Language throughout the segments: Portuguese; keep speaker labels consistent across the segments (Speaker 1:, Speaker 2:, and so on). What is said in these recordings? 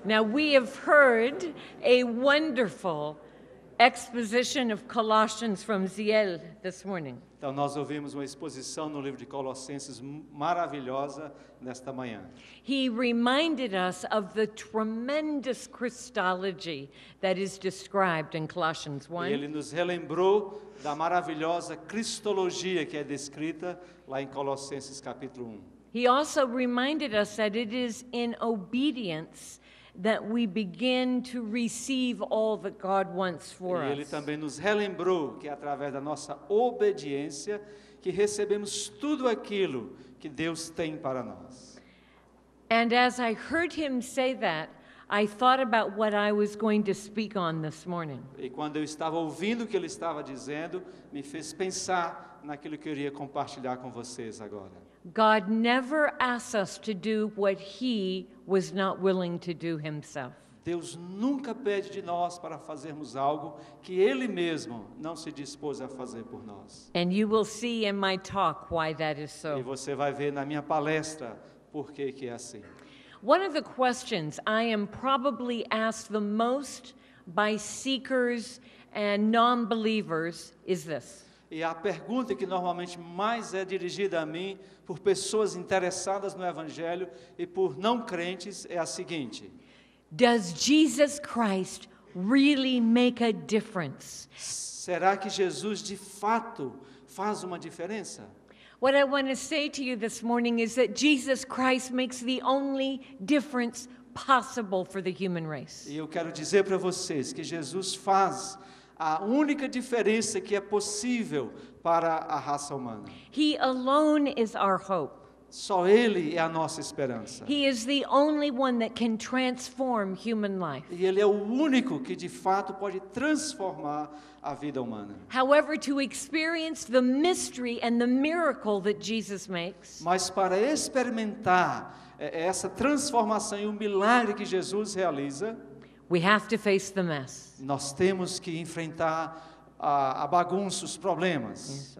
Speaker 1: Now, we have heard a wonderful exposition of Colossians from Ziel this morning.
Speaker 2: Então nós ouvimos uma exposição no livro de Colossenses maravilhosa nesta manhã.
Speaker 1: He reminded us of the tremendous Christology that is described in Colossians
Speaker 2: E
Speaker 1: 1.
Speaker 2: ele nos relembrou da maravilhosa cristologia que é descrita lá em Colossenses capítulo 1.
Speaker 1: He also reminded us that it is in obedience that we begin to receive all that God wants for
Speaker 2: E ele
Speaker 1: us.
Speaker 2: também nos relembrou que é através da nossa obediência que recebemos tudo aquilo que Deus tem para nós.
Speaker 1: And as I heard him say that, I thought about what I was going to speak on this morning.
Speaker 2: E quando eu estava ouvindo o que ele estava dizendo, me fez pensar naquilo que eu iria compartilhar com vocês agora.
Speaker 1: God never asks us to do what he was not willing to do himself.
Speaker 2: Deus nunca pede de nós para fazermos algo que Ele mesmo não se dispôs a fazer por nós.
Speaker 1: And you will see in my talk why that is
Speaker 2: E
Speaker 1: so.
Speaker 2: você vai ver na minha palestra por que é assim.
Speaker 1: One of the questions I am probably asked the most by seekers and non-believers is this.
Speaker 2: E a pergunta que normalmente mais é dirigida a mim por pessoas interessadas no Evangelho e por não crentes é a seguinte:
Speaker 1: Does Jesus Christ really make a difference?
Speaker 2: será que Jesus de fato faz uma diferença?
Speaker 1: What I want to say to you this morning is that Jesus Christ makes the only difference possible for the human race.
Speaker 2: E eu quero dizer para vocês que Jesus faz a única diferença que é possível para a raça humana.
Speaker 1: He alone is our hope.
Speaker 2: Só Ele é a nossa esperança.
Speaker 1: He is the only one that can transform human life.
Speaker 2: E Ele é o único que de fato pode transformar a vida humana.
Speaker 1: However, to experience the mystery and the miracle that Jesus makes,
Speaker 2: Mas para experimentar essa transformação e o milagre que Jesus realiza,
Speaker 1: we have to face the mess.
Speaker 2: nós temos que enfrentar a bagunça, os problemas.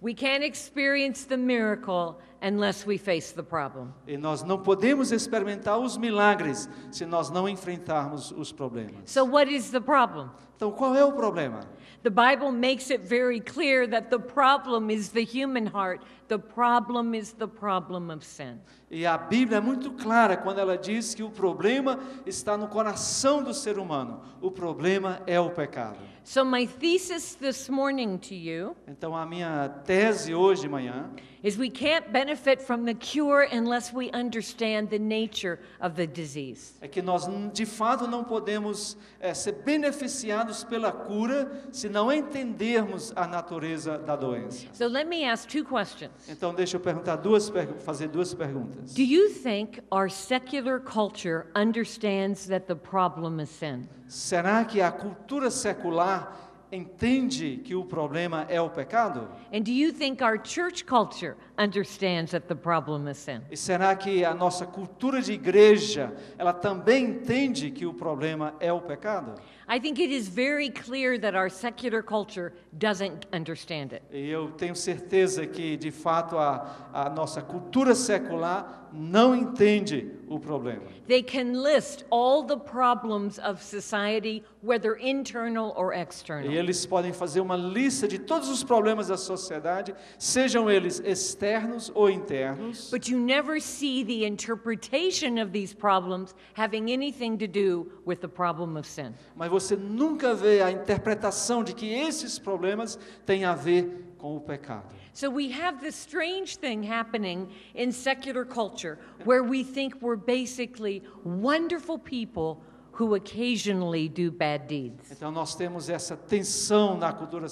Speaker 1: We can't experience the miracle unless we face the problem.
Speaker 2: E nós não podemos experimentar os milagres se nós não enfrentarmos os problemas.
Speaker 1: So what is the problem?
Speaker 2: Então, qual é o problema?
Speaker 1: The Bible makes it very clear that the problem is the human heart. The problem is the problem of sin.
Speaker 2: E a Bíblia é muito clara quando ela diz que o problema está no coração do ser humano. O problema é o pecado.
Speaker 1: So my thesis this morning to you
Speaker 2: Então, a minha tese hoje de manhã
Speaker 1: is we can't benefit from the cure unless we understand the nature of the disease.
Speaker 2: é que nós, de fato, não podemos ser beneficiados pela cura se não entendermos a natureza da doença.
Speaker 1: So let me ask two questions.
Speaker 2: Então, deixa eu fazer duas perguntas.
Speaker 1: Do you think our secular culture understands that the problem is sin?
Speaker 2: Será que a cultura secular entende que o problema é o pecado?
Speaker 1: And do you think our church culture understands that the problem is sin?
Speaker 2: E será que a nossa cultura de igreja, ela também entende que o problema é o pecado?
Speaker 1: I think it is very clear that our secular culture doesn't understand it.
Speaker 2: E eu tenho certeza que, de fato, a nossa cultura secular não entende o problema.
Speaker 1: They can list all the problems of society, whether internal or
Speaker 2: E
Speaker 1: external.
Speaker 2: eles podem fazer uma lista de todos os problemas da sociedade, sejam eles externos ou internos,
Speaker 1: But you never see the interpretation of these problems having anything to do with the problem of sin.
Speaker 2: mas você nunca vê a interpretação de que esses problemas têm a ver com o pecado.
Speaker 1: So we have this strange thing happening in secular culture where we think we're basically wonderful people who occasionally do bad deeds.
Speaker 2: Então nós temos essa tensão na cultura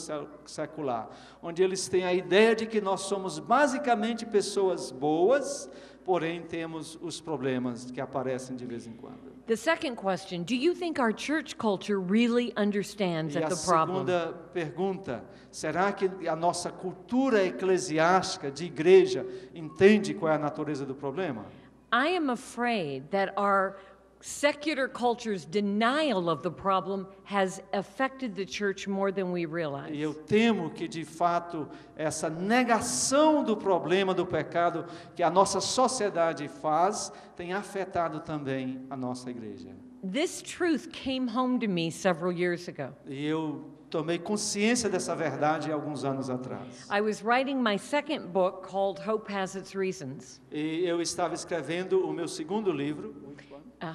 Speaker 2: secular, onde eles têm a ideia de que nós somos basicamente pessoas boas, porém temos os problemas que aparecem de vez em quando.
Speaker 1: The second question, do you think our church culture really understands
Speaker 2: E
Speaker 1: that
Speaker 2: a
Speaker 1: the problem?
Speaker 2: segunda pergunta, será que a nossa cultura eclesiástica de igreja entende qual é a natureza do problema?
Speaker 1: I am afraid that our secular culture's denial of the problem has affected the church more than we realize.
Speaker 2: E eu temo que, de fato, essa negação do problema do pecado que a nossa sociedade faz, tem afetado também a nossa igreja.
Speaker 1: This truth came home to me several years ago.
Speaker 2: E eu tomei consciência dessa verdade alguns anos atrás.
Speaker 1: I was writing my second book called Hope Has Its Reasons.
Speaker 2: E eu estava escrevendo o meu segundo livro,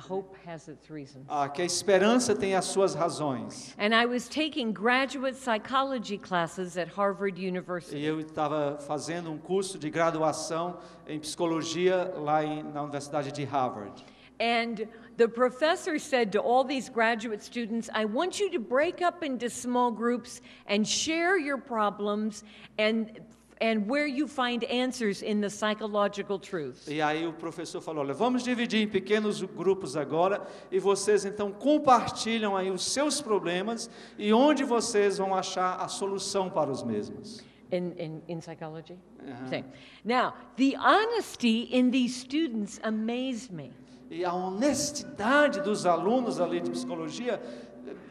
Speaker 1: Hope Has Its Reasons.
Speaker 2: que a esperança tem as suas razões.
Speaker 1: And I was taking graduate psychology classes at Harvard
Speaker 2: E
Speaker 1: University.
Speaker 2: eu estava fazendo um curso de graduação em psicologia lá na Universidade de Harvard.
Speaker 1: And the professor said to all these graduate students, I want you to break up into small groups and share your problems and where you find answers in the psychological truths.
Speaker 2: E aí o professor falou, olha, vamos dividir em pequenos grupos agora e vocês então compartilham aí os seus problemas e onde vocês vão achar a solução para os mesmos.
Speaker 1: In psychology? Same. Now, the honesty in these students amazed me.
Speaker 2: E a honestidade dos alunos ali de psicologia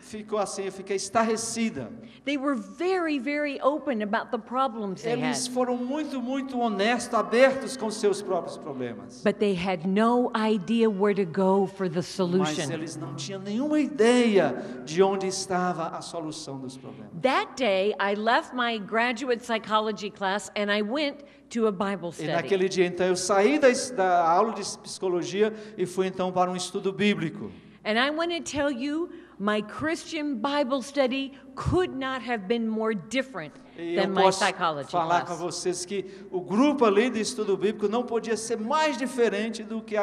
Speaker 2: ficou assim, eu fiquei estarrecida.
Speaker 1: They were very, very open about the problems they
Speaker 2: Eles
Speaker 1: had.
Speaker 2: foram muito honestos, abertos com seus próprios problemas.
Speaker 1: But they had no idea where to go for the
Speaker 2: Mas
Speaker 1: solution.
Speaker 2: eles não tinham nenhuma ideia de onde estava a solução dos problemas.
Speaker 1: That day, I left my graduate psychology class and I went to a Bible
Speaker 2: E
Speaker 1: study.
Speaker 2: naquele dia, então, eu saí da aula de psicologia e fui, então, para um estudo bíblico.
Speaker 1: And I want to tell you, my Christian Bible study could not have been more different
Speaker 2: E
Speaker 1: than
Speaker 2: eu
Speaker 1: my
Speaker 2: posso
Speaker 1: psychology
Speaker 2: falar com
Speaker 1: class.
Speaker 2: vocês que o grupo ali de estudo bíblico não podia ser mais diferente do que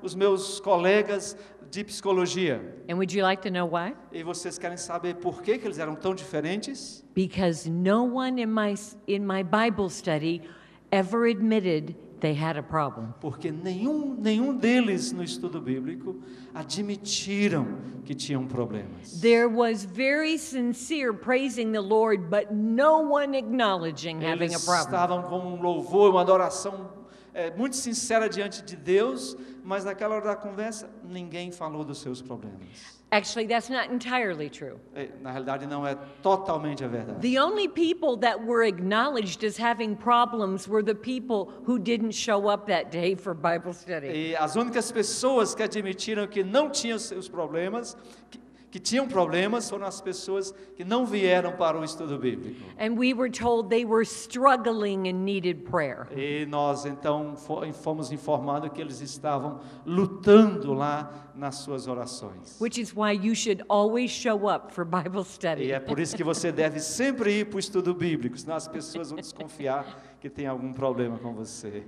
Speaker 2: os meus colegas de psicologia.
Speaker 1: And would you like to know why?
Speaker 2: E vocês querem saber por que eles eram tão diferentes?
Speaker 1: Because no one in my Bible study ever admitted they had a problem.
Speaker 2: Porque nenhum deles no estudo bíblico admitiram que tinham problemas.
Speaker 1: There was very sincere praising the Lord, but no one acknowledging having a
Speaker 2: Eles
Speaker 1: problem.
Speaker 2: estavam com um louvor, uma adoração muito sincera diante de Deus, mas naquela hora da conversa, ninguém falou dos seus problemas.
Speaker 1: Actually, that's not entirely true.
Speaker 2: Na realidade, não é totalmente a verdade.
Speaker 1: The only people that were acknowledged as having problems were the people who didn't show up that day for Bible study.
Speaker 2: E as únicas pessoas que admitiram que não tinham seus problemas, que tinham problemas, foram as pessoas que não vieram para o estudo bíblico.
Speaker 1: And we were told they were struggling and needed prayer.
Speaker 2: E nós, então, fomos informados que eles estavam lutando lá nas suas orações.
Speaker 1: Which is why you should always show up for Bible study.
Speaker 2: E é por isso que você deve sempre ir para o estudo bíblico, senão as pessoas vão desconfiar que tem algum problema com você.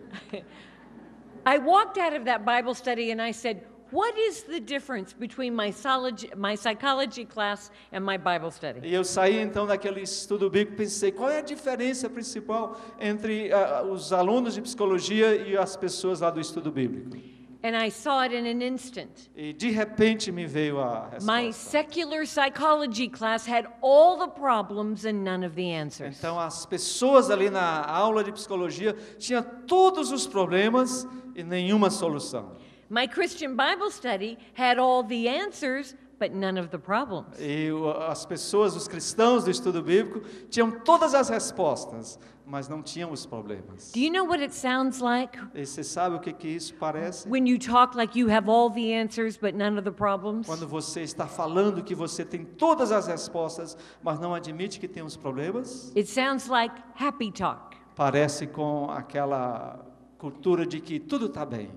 Speaker 1: I walked out of that Bible study and I said, what is the difference between my psychology class and my Bible study?
Speaker 2: E eu saí então daquele estudo bíblico e pensei, qual é a diferença principal entre os alunos de psicologia e as pessoas lá do estudo bíblico?
Speaker 1: And I saw it in an instant.
Speaker 2: E de repente me veio a
Speaker 1: My
Speaker 2: resposta.
Speaker 1: secular psychology class had all the problems and none of the answers.
Speaker 2: Então as pessoas ali na aula de psicologia tinham todos os problemas e nenhuma solução.
Speaker 1: My Christian Bible study had all the answers, but none of the problems.
Speaker 2: E as pessoas, os cristãos do estudo bíblico, tinham todas as respostas, mas não tinham os problemas.
Speaker 1: Do you know what it sounds like
Speaker 2: E você sabe o que isso parece?
Speaker 1: when you talk like you have all the answers, but none of the problems?
Speaker 2: Quando você está falando que você tem todas as respostas, mas não admite que tem os problemas?
Speaker 1: It sounds like happy talk.
Speaker 2: Parece com aquela cultura de que tudo está bem.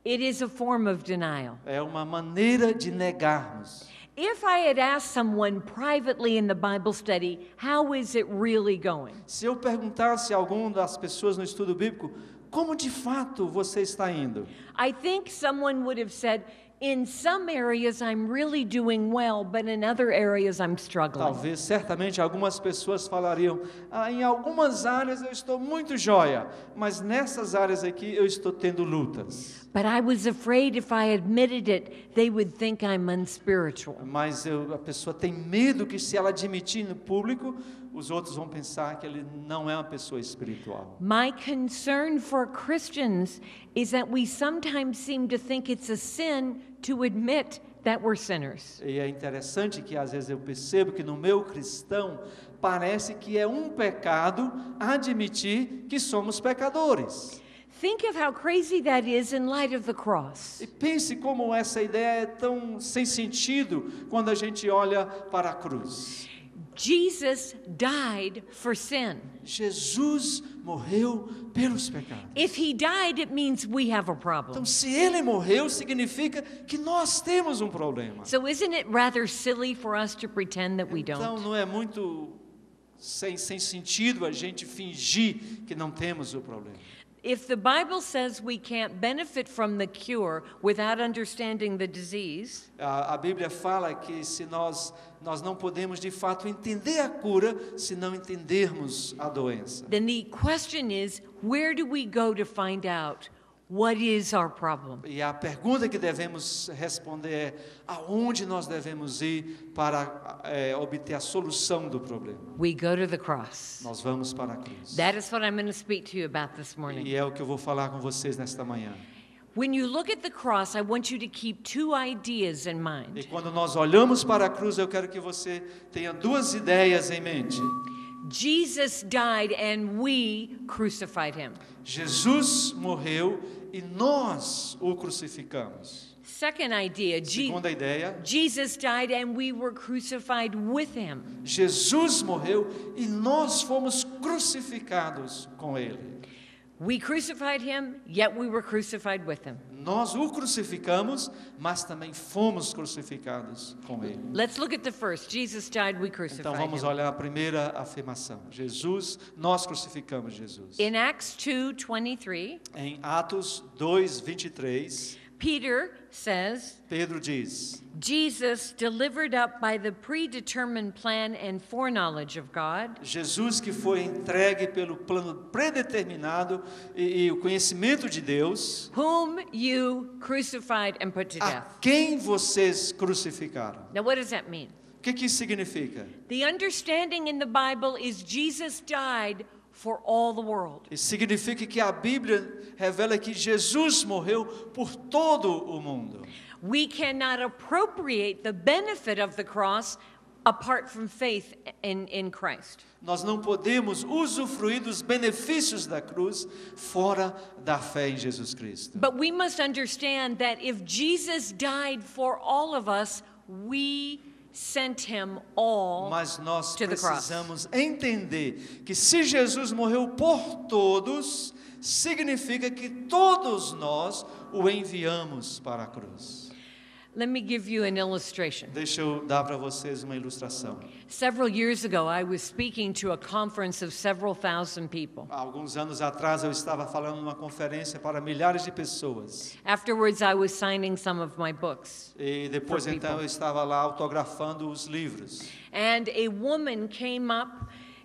Speaker 1: It is a form of denial.
Speaker 2: É uma maneira de negarmos.
Speaker 1: If I had asked someone privately in the Bible study, how is it really going?
Speaker 2: Se eu perguntasse a alguma das pessoas no estudo bíblico, como de fato você está indo?
Speaker 1: I think someone would have said, in some areas I'm really doing well, but in other areas I'm struggling.
Speaker 2: Talvez, certamente, algumas pessoas falariam, em algumas áreas eu estou muito jóia, mas nessas áreas aqui eu estou tendo lutas.
Speaker 1: But I was afraid if I admitted it, they would think I'm unspiritual.
Speaker 2: Mas a pessoa tem medo que se ela admitir no público, os outros vão pensar que ele não é uma pessoa espiritual.
Speaker 1: My concern for Christians is that we sometimes seem to think it's a sin to admit that we're sinners.
Speaker 2: E é interessante que às vezes eu percebo que no meu cristão parece que é um pecado admitir que somos pecadores.
Speaker 1: Think of how crazy that is in light of the cross.
Speaker 2: E pense como essa ideia é tão sem sentido quando a gente olha para a cruz.
Speaker 1: Jesus died for sin.
Speaker 2: Jesus morreu pelos pecados.
Speaker 1: If he died, it means we have a problem.
Speaker 2: Então, se ele morreu, significa que nós temos um problema.
Speaker 1: So isn't it rather silly for us to pretend that we
Speaker 2: Então,
Speaker 1: don't?
Speaker 2: não é muito sem sentido a gente fingir que não temos o problema.
Speaker 1: If the Bible says we can't benefit from the cure without understanding the disease,
Speaker 2: A Bíblia fala que se nós não podemos de fato entender a cura se não entendermos a doença.
Speaker 1: then the question is, where do we go to find out what is our problem?
Speaker 2: E a pergunta que devemos responder é: aonde nós devemos ir para obter a solução do problema?
Speaker 1: We go to the cross.
Speaker 2: Nós vamos para a cruz.
Speaker 1: That is what I'm going to speak to you about this morning.
Speaker 2: E é o que eu vou falar com vocês nesta manhã.
Speaker 1: When you look at the cross, I want you to keep two ideas in
Speaker 2: E
Speaker 1: mind.
Speaker 2: quando nós olhamos para a cruz, eu quero que você tenha duas ideias em mente.
Speaker 1: Jesus died and we crucified him.
Speaker 2: Jesus morreu e nós o crucificamos.
Speaker 1: Second idea,
Speaker 2: Segunda ideia,
Speaker 1: Jesus died and we were crucified with him.
Speaker 2: Jesus morreu e nós fomos crucificados com ele.
Speaker 1: We crucified him, yet we were crucified with him.
Speaker 2: Nós o crucificamos, mas também fomos crucificados com ele.
Speaker 1: Let's look at the first. Jesus died, we
Speaker 2: Então
Speaker 1: crucified
Speaker 2: vamos
Speaker 1: him.
Speaker 2: olhar a primeira afirmação. Jesus, nós crucificamos Jesus.
Speaker 1: In Acts 2:23,
Speaker 2: Em Atos 2:23,
Speaker 1: Peter says,
Speaker 2: Pedro diz:
Speaker 1: Jesus, delivered up by the predetermined plan and foreknowledge of God,
Speaker 2: Jesus que foi entregue pelo plano predeterminado e o conhecimento de Deus,
Speaker 1: whom you crucified and put to
Speaker 2: a
Speaker 1: death.
Speaker 2: quem vocês crucificaram.
Speaker 1: Now, what does that mean?
Speaker 2: O que isso significa?
Speaker 1: The understanding in the Bible is Jesus died for all the world.
Speaker 2: Isso significa que a Bíblia revela que Jesus morreu por todo o mundo.
Speaker 1: We cannot appropriate the benefit of the cross apart from faith in Christ.
Speaker 2: Nós não podemos usufruir dos benefícios da cruz fora da fé em Jesus Cristo.
Speaker 1: But we must understand that if Jesus died for all of us, we sent him all
Speaker 2: Mas nós
Speaker 1: to the cross.
Speaker 2: precisamos entender que se Jesus morreu por todos, significa que todos nós o enviamos para a cruz.
Speaker 1: Let me give you an illustration.
Speaker 2: Deixa eu dar para vocês uma ilustração.
Speaker 1: Several years ago, I was speaking to a conference of several thousand people.
Speaker 2: Há alguns anos atrás eu estava falando numa conferência para milhares de pessoas.
Speaker 1: Afterwards, I was signing some of my books.
Speaker 2: E depois
Speaker 1: For
Speaker 2: então
Speaker 1: people.
Speaker 2: eu estava lá autografando os livros.
Speaker 1: And a woman came up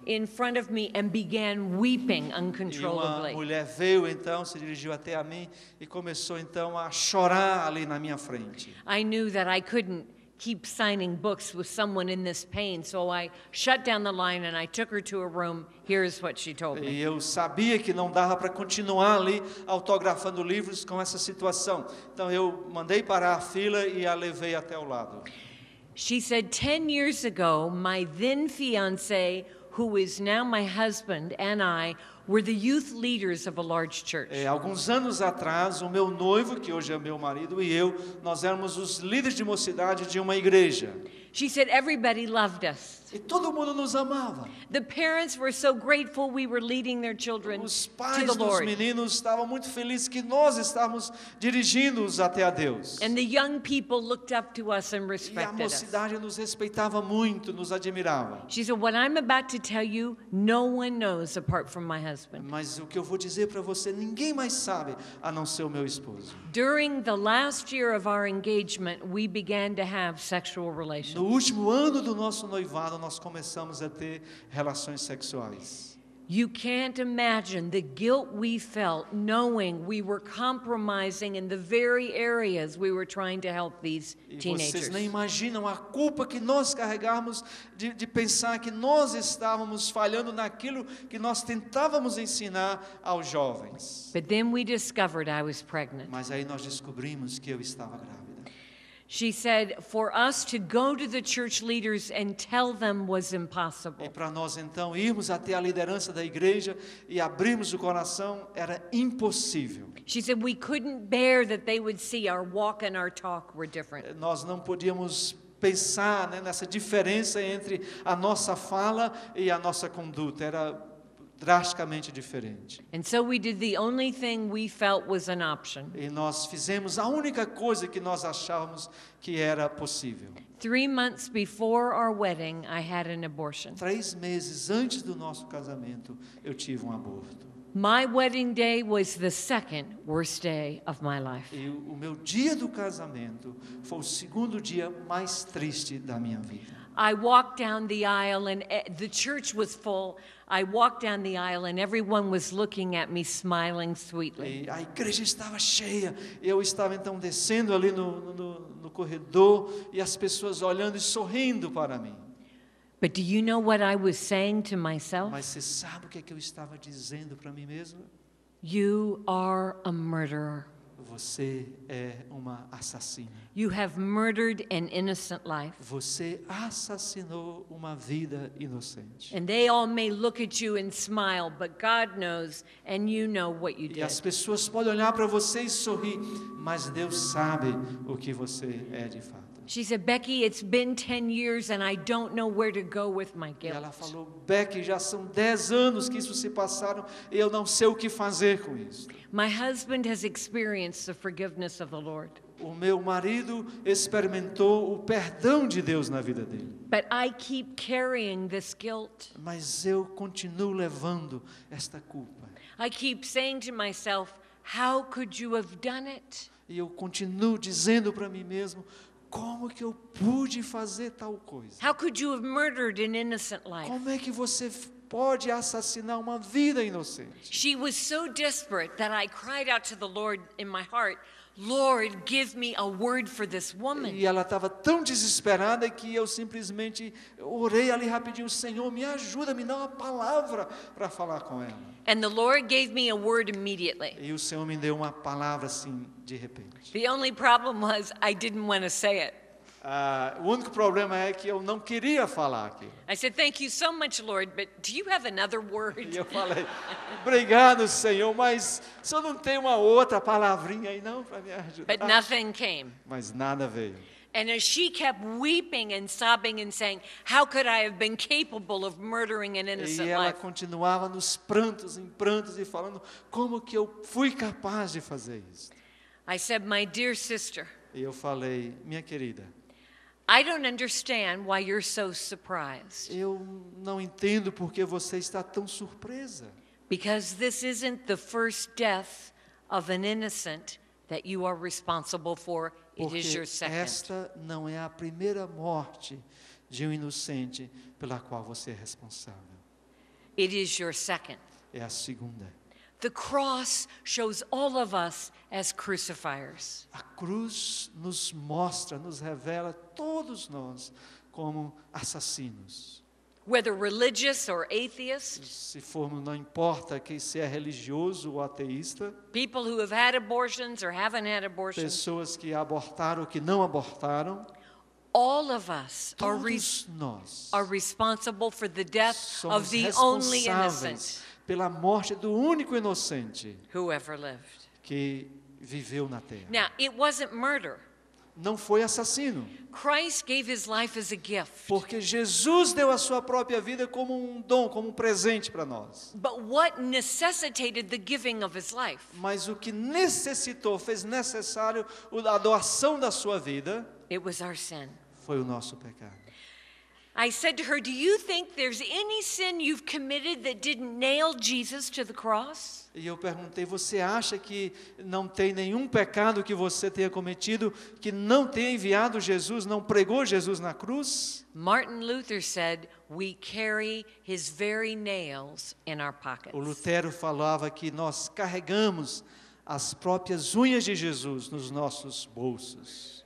Speaker 1: in front of me and began weeping
Speaker 2: E uma
Speaker 1: uncontrollably.
Speaker 2: mulher veio então, se dirigiu até a mim e começou então a chorar ali na minha frente.
Speaker 1: I knew that I couldn't keep signing books with someone in this pain, so I shut down the line and I took her to a room. Here's what she told me.
Speaker 2: E eu sabia que não dava para continuar ali autografando livros com essa situação. Então eu mandei parar a fila e a levei até o lado.
Speaker 1: She said, 10 years ago, my then fiancé, who is now my husband, and I were the youth leaders of a large church.
Speaker 2: Alguns anos atrás, o meu noivo, que hoje é meu marido, e eu, nós éramos os líderes de mocidade de uma igreja.
Speaker 1: She said, everybody loved us.
Speaker 2: E todo mundo nos amava.
Speaker 1: The parents were so grateful we were leading their children
Speaker 2: Os
Speaker 1: to
Speaker 2: pais
Speaker 1: the
Speaker 2: dos
Speaker 1: Lord.
Speaker 2: meninos estavam muito felizes que nós estávamos dirigindo-os até a Deus.
Speaker 1: And the young people looked up to us and
Speaker 2: E a
Speaker 1: respected us.
Speaker 2: mocidade nos respeitava muito, nos admirava.
Speaker 1: She said, what I'm about to tell you, no one knows apart from my husband.
Speaker 2: Mas o que eu vou dizer para você, ninguém mais sabe, a não ser o meu esposo.
Speaker 1: During the last year of our engagement, we began to have sexual relations.
Speaker 2: No último ano do nosso noivado, nós começamos a ter relações sexuais.
Speaker 1: You can't imagine the guilt we felt knowing we were compromising in the very areas we were trying to help these
Speaker 2: E
Speaker 1: teenagers.
Speaker 2: vocês nem imaginam a culpa que nós carregamos de pensar que nós estávamos falhando naquilo que nós tentávamos ensinar aos jovens.
Speaker 1: But then we discovered I was pregnant.
Speaker 2: Mas aí nós descobrimos que eu estava grávida.
Speaker 1: She said, for us to go to the church leaders and tell them was
Speaker 2: E
Speaker 1: impossible.
Speaker 2: para nós então irmos até a liderança da igreja e abrirmos o coração era impossível.
Speaker 1: She said, we couldn't bear that they would see our walk and our talk were different.
Speaker 2: Nós não podíamos pensar, né, nessa diferença entre a nossa fala e a nossa conduta. Era drasticamente diferente.
Speaker 1: And so we did the only thing we felt was an option.
Speaker 2: E nós fizemos a única coisa que nós achávamos que era possível.
Speaker 1: 3 months before our wedding, I had an abortion.
Speaker 2: 3 meses antes do nosso casamento, eu tive um aborto.
Speaker 1: My wedding day was the second worst day of my life.
Speaker 2: E o meu dia do casamento foi o segundo dia mais triste da minha vida.
Speaker 1: I walked down the aisle and the church was full. I walked down the aisle and everyone was looking at me smiling sweetly.
Speaker 2: E a igreja estava cheia. Eu estava então descendo ali no corredor e as pessoas olhando e sorrindo para mim.
Speaker 1: But do you know what I was saying to myself?
Speaker 2: Mas você sabe o que é que eu estava dizendo para mim mesmo?
Speaker 1: You are a murderer.
Speaker 2: Você é uma assassina.
Speaker 1: You have murdered an innocent life.
Speaker 2: Você assassinou uma vida inocente.
Speaker 1: And they all may look at you and smile, but God knows and you know what you
Speaker 2: E as
Speaker 1: did.
Speaker 2: pessoas podem olhar para você e sorrir, mas Deus sabe o que você é de fato.
Speaker 1: She said, Becky, it's been 10 years and I don't know where to go with my
Speaker 2: E ela
Speaker 1: guilt.
Speaker 2: falou, Becky, já são 10 anos que isso se passaram e eu não sei o que fazer com isso.
Speaker 1: My husband has experienced the forgiveness of the Lord,
Speaker 2: O meu marido experimentou o perdão de Deus na vida dele.
Speaker 1: but I keep carrying this guilt.
Speaker 2: Mas eu continuo levando esta culpa.
Speaker 1: I keep saying to myself, how could you have done it?
Speaker 2: E eu continuo dizendo para mim mesmo, como que eu pude fazer tal coisa?
Speaker 1: How could you have murdered an innocent life?
Speaker 2: Como é que você pode assassinar uma vida inocente?
Speaker 1: She was so desperate that I cried out to the Lord in my heart, Lord, give me a word for this woman.
Speaker 2: E ela estava tão desesperada que eu simplesmente orei ali rapidinho, Senhor, me ajuda, me dá uma palavra para falar com ela.
Speaker 1: And the Lord gave me a word immediately.
Speaker 2: E o Senhor me deu uma palavra assim, de repente.
Speaker 1: The only problem was I didn't want to say it.
Speaker 2: O único problema é que eu não queria falar aquilo.
Speaker 1: I said, thank you so much, Lord, but do you have another
Speaker 2: E
Speaker 1: word?
Speaker 2: eu falei, obrigado, Senhor, mas o Senhor não tem uma outra palavrinha aí não para me ajudar?
Speaker 1: But nothing came.
Speaker 2: Mas nada veio.
Speaker 1: And as she kept weeping and sobbing and saying, how could I have been capable of murdering an innocent
Speaker 2: E ela
Speaker 1: life?
Speaker 2: continuava nos prantos, em prantos e falando, como que eu fui capaz de fazer isso?
Speaker 1: I said, my dear sister,
Speaker 2: E eu falei, minha querida,
Speaker 1: I don't understand why you're so surprised.
Speaker 2: eu não entendo por que você está tão surpresa.
Speaker 1: Because this isn't the first death of an innocent that you are responsible for. It
Speaker 2: Porque
Speaker 1: is your second.
Speaker 2: esta não é a primeira morte de um inocente pela qual você é responsável.
Speaker 1: It is your second.
Speaker 2: É a segunda.
Speaker 1: The cross shows all of us as crucifiers.
Speaker 2: A cruz nos mostra, nos revela todos nós como assassinos.
Speaker 1: Whether religious or atheist,
Speaker 2: Se formos, não importa que se é religioso ou ateísta,
Speaker 1: people who have had abortions or haven't had abortions,
Speaker 2: pessoas que abortaram ou que não abortaram,
Speaker 1: all of us
Speaker 2: todos nós
Speaker 1: are responsible for the death of
Speaker 2: somos
Speaker 1: the only
Speaker 2: responsáveis
Speaker 1: innocent
Speaker 2: pela morte do único inocente
Speaker 1: who ever lived.
Speaker 2: que viveu na terra.
Speaker 1: Now, it wasn't murder.
Speaker 2: Não foi assassino,
Speaker 1: Christ gave his life as a gift.
Speaker 2: porque Jesus deu a sua própria vida como um dom, como um presente para nós.
Speaker 1: But what necessitated the giving of his life?
Speaker 2: Mas o que necessitou, fez necessário a doação da sua vida,
Speaker 1: It was our sin.
Speaker 2: foi o nosso pecado.
Speaker 1: I said to her, do you think there's any sin you've committed that didn't nail Jesus to the cross?
Speaker 2: E eu perguntei, você acha que não tem nenhum pecado que você tenha cometido, que não tenha enviado Jesus, não pregou Jesus na cruz?
Speaker 1: Martin Luther said, we carry his very nails in our pockets.
Speaker 2: O Lutero falava que nós carregamos as próprias unhas de Jesus nos nossos bolsos.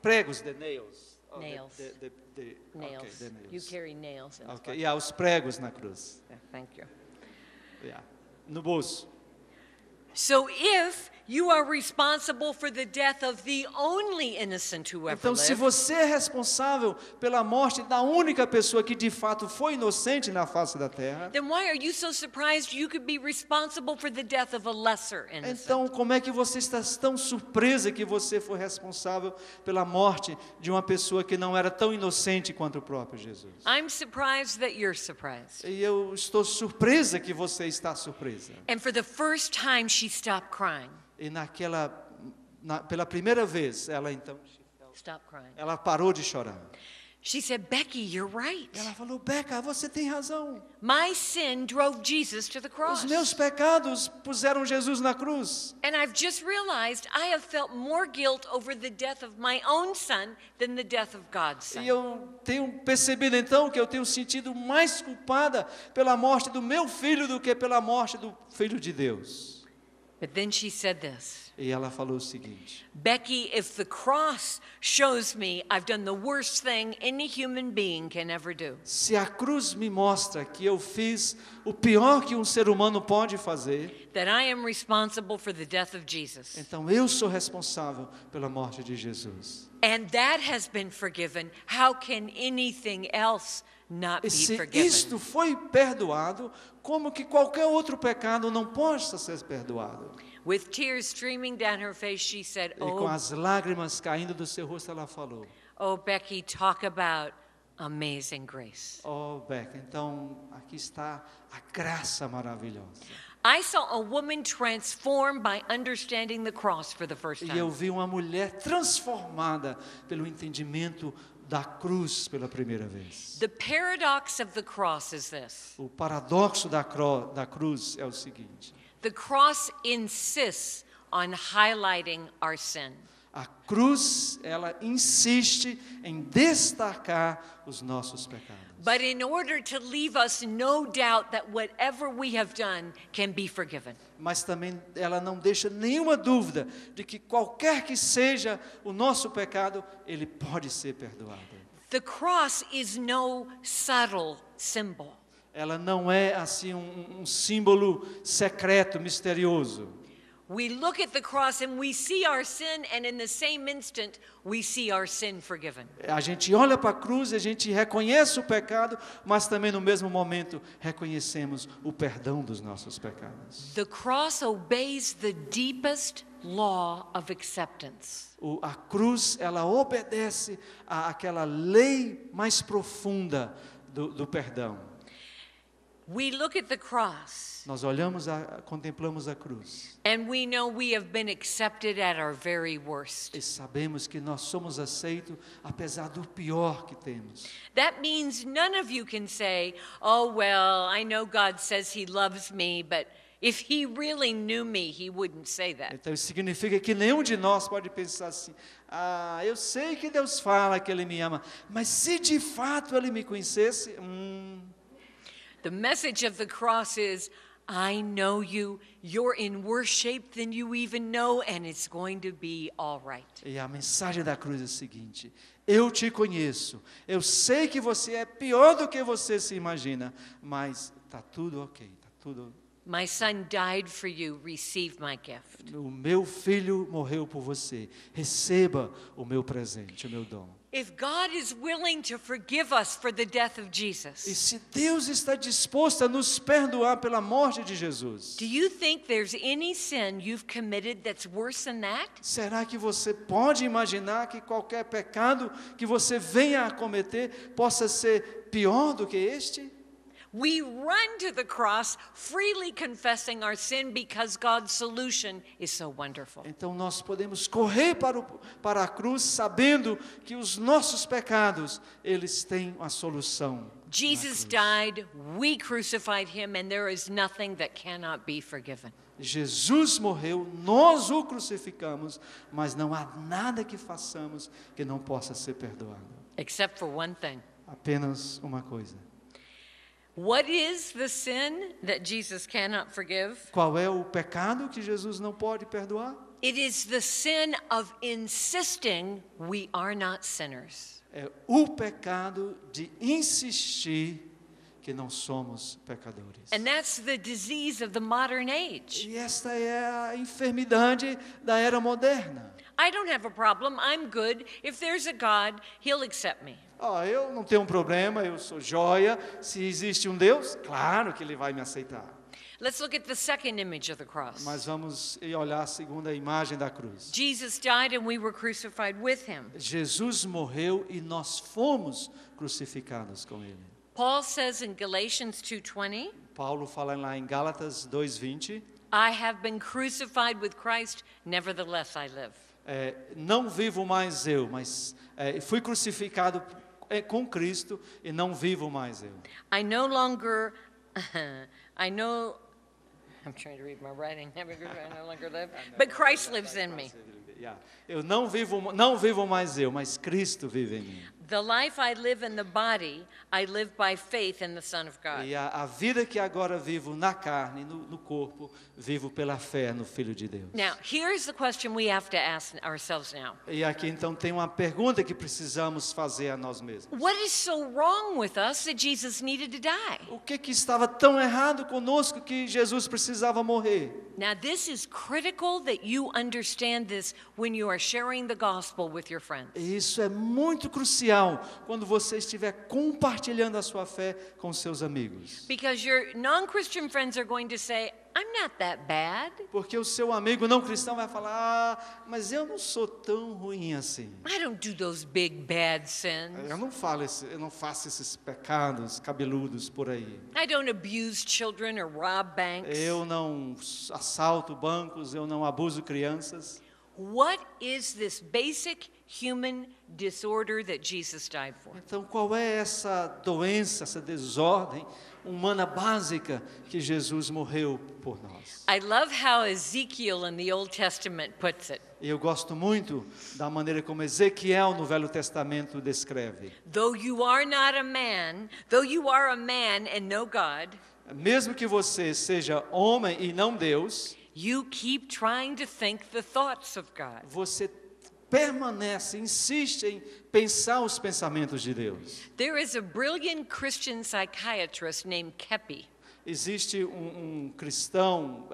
Speaker 2: Pregos, the nails.
Speaker 1: Nails. Nails.
Speaker 2: Okay, the
Speaker 1: You
Speaker 2: nails.
Speaker 1: carry nails in
Speaker 2: Okay, os pregos na cruz.
Speaker 1: Thank you.
Speaker 2: Yeah. No bolso.
Speaker 1: So if you are responsible for the death of the only innocent who ever
Speaker 2: Então, se
Speaker 1: lived,
Speaker 2: você é responsável pela morte da única pessoa que de fato foi inocente na face da terra,
Speaker 1: then why are you so surprised you could be responsible for the death of a lesser innocent?
Speaker 2: então como é que você está tão surpresa que você foi responsável pela morte de uma pessoa que não era tão inocente quanto o próprio Jesus?
Speaker 1: I'm surprised that you're surprised.
Speaker 2: E eu estou surpresa que você está surpresa.
Speaker 1: And for the first time, she stopped crying.
Speaker 2: E pela primeira vez,
Speaker 1: Stop crying.
Speaker 2: ela parou de chorar.
Speaker 1: She said, Becky, you're right.
Speaker 2: Ela falou, Beca, você tem razão.
Speaker 1: My sin drove Jesus to the cross.
Speaker 2: Os meus pecados puseram Jesus na cruz.
Speaker 1: And I've just realized I have felt more guilt over the death of my own son than the death of God's son.
Speaker 2: E eu tenho percebido então que eu tenho sentido mais culpada pela morte do meu filho do que pela morte do Filho de Deus.
Speaker 1: But then she said this,
Speaker 2: E ela falou o seguinte,
Speaker 1: Becky, if the cross shows me I've done the worst thing any human being can ever do,
Speaker 2: se a cruz me mostra que eu fiz o pior que um ser humano pode fazer,
Speaker 1: then I am responsible for the death of Jesus.
Speaker 2: então eu sou responsável pela morte de Jesus.
Speaker 1: And that has been forgiven. How can anything else not
Speaker 2: E
Speaker 1: be
Speaker 2: se
Speaker 1: forgiven?
Speaker 2: isto foi perdoado, como que qualquer outro pecado não possa ser perdoado?
Speaker 1: With tears streaming down her face, she said,
Speaker 2: E com as lágrimas caindo do seu rosto, ela falou,
Speaker 1: Oh, Becky, talk about amazing grace.
Speaker 2: oh, Beca, então aqui está a graça maravilhosa.
Speaker 1: I saw a woman transformed by understanding the cross for the first
Speaker 2: E eu
Speaker 1: time.
Speaker 2: vi uma mulher transformada pelo entendimento da cruz pela primeira vez.
Speaker 1: The paradox of the cross is this.
Speaker 2: O paradoxo da cruz é o seguinte:
Speaker 1: The cross insists on highlighting our sin.
Speaker 2: a cruz, ela insiste em destacar os nossos pecados.
Speaker 1: But in order to leave us no doubt that whatever we have done can be forgiven.
Speaker 2: Mas também ela não deixa nenhuma dúvida de que qualquer que seja o nosso pecado, ele pode ser perdoado.
Speaker 1: The cross is no subtle symbol.
Speaker 2: Ela não é assim um símbolo secreto, misterioso.
Speaker 1: We look at the cross and we see our sin, and in the same instant, we see our sin forgiven.
Speaker 2: A gente olha para a cruz, a gente reconhece o pecado, mas também no mesmo momento reconhecemos o perdão dos nossos pecados.
Speaker 1: The cross obeys the deepest law of acceptance.
Speaker 2: A cruz, ela obedece àquela lei mais profunda do perdão.
Speaker 1: We look at the cross,
Speaker 2: Nós contemplamos a cruz
Speaker 1: and we know we have been accepted at our very worst.
Speaker 2: e sabemos que nós somos aceitos apesar do pior que temos.
Speaker 1: That means none of you can say, oh, well, I know God says he loves me, but if he really knew me, he wouldn't say that.
Speaker 2: Então isso significa que nenhum de nós pode pensar assim, eu sei que Deus fala que Ele me ama, mas se de fato Ele me conhecesse,
Speaker 1: The message of the cross is, I know you, you're in worse shape than you even know, and it's going to be all right.
Speaker 2: E a mensagem da cruz é a seguinte: eu te conheço, eu sei que você é pior do que você se imagina, mas está tudo ok, está tudo.
Speaker 1: My son died for you, receive my gift.
Speaker 2: O meu filho morreu por você, receba o meu presente, o meu dom.
Speaker 1: If God is willing to forgive us for the death of
Speaker 2: E
Speaker 1: Jesus,
Speaker 2: se Deus está disposto a nos perdoar pela morte de Jesus,
Speaker 1: do you think there's any sin you've committed that's worse than that?
Speaker 2: será que você pode imaginar que qualquer pecado que você venha a cometer possa ser pior do que este?
Speaker 1: We run to the cross freely confessing our sin because God's solution is so wonderful.
Speaker 2: Então nós podemos correr para a cruz sabendo que os nossos pecados, eles têm a solução.
Speaker 1: Jesus died, we crucified him, and there is nothing that cannot be forgiven.
Speaker 2: Jesus morreu, nós o crucificamos, mas não há nada que façamos que não possa ser perdoado.
Speaker 1: Except for one thing.
Speaker 2: Apenas uma coisa.
Speaker 1: What is the sin that Jesus cannot forgive?
Speaker 2: Qual é o pecado que Jesus não pode perdoar?
Speaker 1: It is the sin of insisting we are not sinners.
Speaker 2: É o pecado de insistir que não somos pecadores.
Speaker 1: And that's the disease of the modern age.
Speaker 2: E esta é a enfermidade da era moderna.
Speaker 1: I don't have a problem. I'm good. If there's a God, He'll accept me.
Speaker 2: Eu não tenho um problema, eu sou joia. Se existe um Deus, claro que Ele vai me aceitar.
Speaker 1: Let's look at the second image of the cross.
Speaker 2: Mas vamos olhar a segunda imagem da cruz.
Speaker 1: Jesus died and we were crucified with Him.
Speaker 2: Jesus morreu e nós fomos crucificados com Ele.
Speaker 1: Paul says in Galatians 2:20,
Speaker 2: Paulo fala lá em Gálatas 2:20,
Speaker 1: I have been crucified with Christ, nevertheless I live.
Speaker 2: não vivo mais eu, mas fui crucificado com Cristo e não vivo mais eu.
Speaker 1: I no longer, I'm trying to read my writing. I no longer live, but Christ lives in me.
Speaker 2: Eu não vivo mais eu, mas Cristo vive em mim.
Speaker 1: The life I live in the body, I live by faith in the Son of God.
Speaker 2: E a vida que agora vivo na carne, no corpo, vivo pela fé no Filho de Deus.
Speaker 1: Now, here's the question we have to ask ourselves now.
Speaker 2: E aqui então tem uma pergunta que precisamos fazer a nós mesmos.
Speaker 1: What is so wrong with us that Jesus needed to die?
Speaker 2: O que estava tão errado conosco que Jesus precisava morrer?
Speaker 1: Now, this is critical that you understand this when you are sharing the gospel with your friends.
Speaker 2: E isso é muito crucial quando você estiver compartilhando a sua fé com seus amigos.
Speaker 1: Because your non-Christian friends are going to say, I'm not that bad.
Speaker 2: Porque o seu amigo não cristão vai falar, mas eu não sou tão ruim assim.
Speaker 1: I don't do those big bad sins.
Speaker 2: Eu não faço esses pecados cabeludos por aí.
Speaker 1: I don't abuse children or rob banks.
Speaker 2: Eu não assalto bancos, eu não abuso crianças.
Speaker 1: What is this basic human disorder that Jesus died for?
Speaker 2: Então, qual é essa doença, essa desordem humana básica que Jesus morreu por nós?
Speaker 1: I love how Ezekiel in the Old Testament puts it.
Speaker 2: E eu gosto muito da maneira como Ezequiel no Velho Testamento descreve.
Speaker 1: Though you are not a man, though you are a man and no God,
Speaker 2: Mesmo que você seja homem e não Deus,
Speaker 1: you keep trying to think the thoughts of God.
Speaker 2: você permanece, insiste em pensar os pensamentos de Deus.
Speaker 1: There is a brilliant Christian psychiatrist named Kepi.
Speaker 2: Existe um cristão,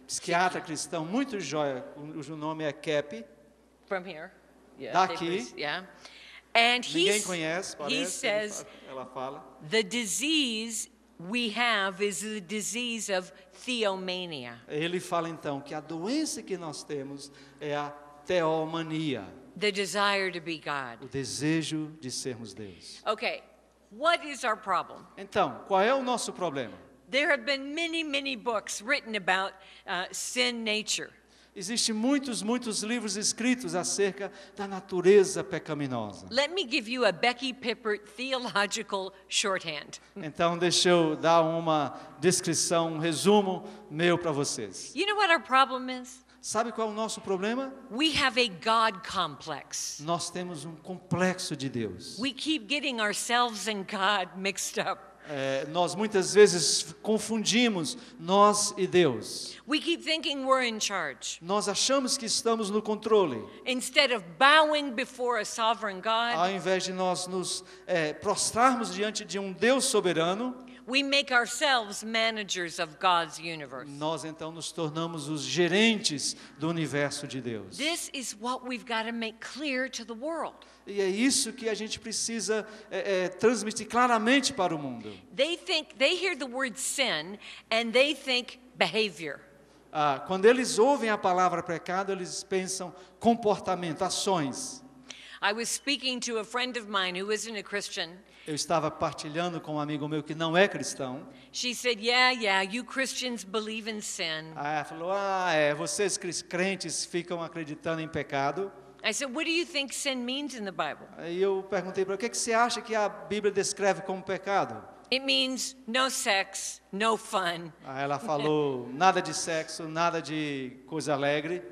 Speaker 2: psiquiatra cristão muito jóia, cujo nome é Kepi.
Speaker 1: From here.
Speaker 2: Daqui.
Speaker 1: Yeah. And
Speaker 2: Ninguém conhece,
Speaker 1: he
Speaker 2: parece.
Speaker 1: says
Speaker 2: Ela fala.
Speaker 1: the disease we have is the disease of theomania.
Speaker 2: Ele fala então que a doença que nós temos é a teomania,
Speaker 1: The desire to be God.
Speaker 2: o desejo de sermos Deus.
Speaker 1: Okay, what is our problem?
Speaker 2: Então, qual é o nosso problema?
Speaker 1: There have been many books written about sin nature.
Speaker 2: Existem muitos livros escritos acerca da natureza pecaminosa.
Speaker 1: Let me give you a Becky Pippert theological shorthand.
Speaker 2: Então, deixa eu dar uma descrição, um resumo meu para vocês.
Speaker 1: You know what our problem is?
Speaker 2: Sabe qual é o nosso problema?
Speaker 1: We have a God complex.
Speaker 2: Nós temos um complexo de Deus.
Speaker 1: We keep getting ourselves and God mixed up.
Speaker 2: Nós muitas vezes confundimos nós e Deus.
Speaker 1: We keep thinking we're in charge.
Speaker 2: Nós achamos que estamos no controle.
Speaker 1: Instead of bowing before a sovereign God,
Speaker 2: Ao invés de nós nos prostrarmos diante de um Deus soberano,
Speaker 1: we make ourselves managers of God's universe.
Speaker 2: nós então nos tornamos os gerentes do universo de Deus.
Speaker 1: This is what we've got to make clear to the world.
Speaker 2: E é isso que a gente precisa transmitir claramente para o mundo.
Speaker 1: They hear the word sin and they think behavior.
Speaker 2: Quando eles ouvem a palavra pecado, eles pensam comportamento, ações.
Speaker 1: I was speaking to a friend of mine who isn't a Christian.
Speaker 2: Eu estava partilhando com um amigo meu que não é cristão.
Speaker 1: She said, yeah, you Christians believe in sin.
Speaker 2: Ela falou, vocês crentes ficam acreditando em pecado.
Speaker 1: I said, what do you think sin means in the Bible?
Speaker 2: Aí eu perguntei para ela, o que você acha que a Bíblia descreve como pecado?
Speaker 1: It means no sex, no fun.
Speaker 2: Aí ela falou, nada de sexo, nada de coisa alegre.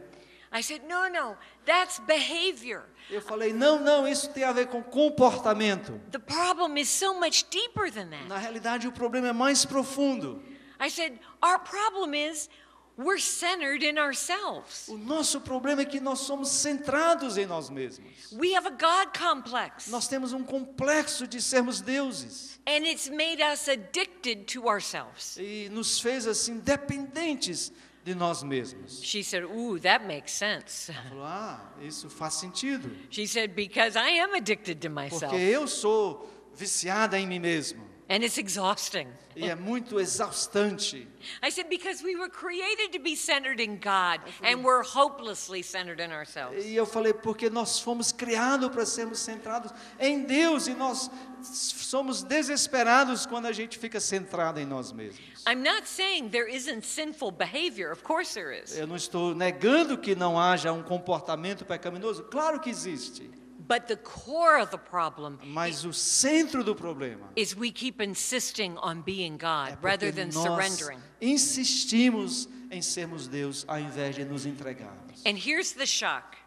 Speaker 1: I said, no, that's behavior.
Speaker 2: Eu falei, não, isso tem a ver com comportamento.
Speaker 1: The problem is so much deeper than that.
Speaker 2: Na realidade, o problema é mais profundo.
Speaker 1: I said, our problem is We're centered in ourselves.
Speaker 2: O nosso problema é que nós somos centrados em nós mesmos.
Speaker 1: We have a God complex.
Speaker 2: Nós temos um complexo de sermos deuses.
Speaker 1: And it's made us addicted to ourselves.
Speaker 2: E nos fez assim dependentes de nós mesmos.
Speaker 1: She said, "Ooh, that makes sense."
Speaker 2: Ela falou, isso faz sentido.
Speaker 1: She said, "Because I am addicted to myself.
Speaker 2: Porque eu sou viciada em mim mesmo.
Speaker 1: And it's exhausting."
Speaker 2: E é muito exaustante.
Speaker 1: I said, "Because we were created to be centered in God, and we're hopelessly centered in ourselves."
Speaker 2: E eu falei, porque nós fomos criados para sermos centrados em Deus. E nós somos desesperados quando a gente fica centrado em nós mesmos.
Speaker 1: I'm not saying there isn't sinful behavior. Of course there is.
Speaker 2: Eu não estou negando que não haja um comportamento pecaminoso. Claro que existe.
Speaker 1: But the core of the problem
Speaker 2: Mas o centro do problema
Speaker 1: is we keep insisting on being God
Speaker 2: é
Speaker 1: rather
Speaker 2: porque
Speaker 1: than
Speaker 2: nós
Speaker 1: surrendering.
Speaker 2: insistimos em sermos Deus ao invés de nos entregarmos.
Speaker 1: And here's the shock.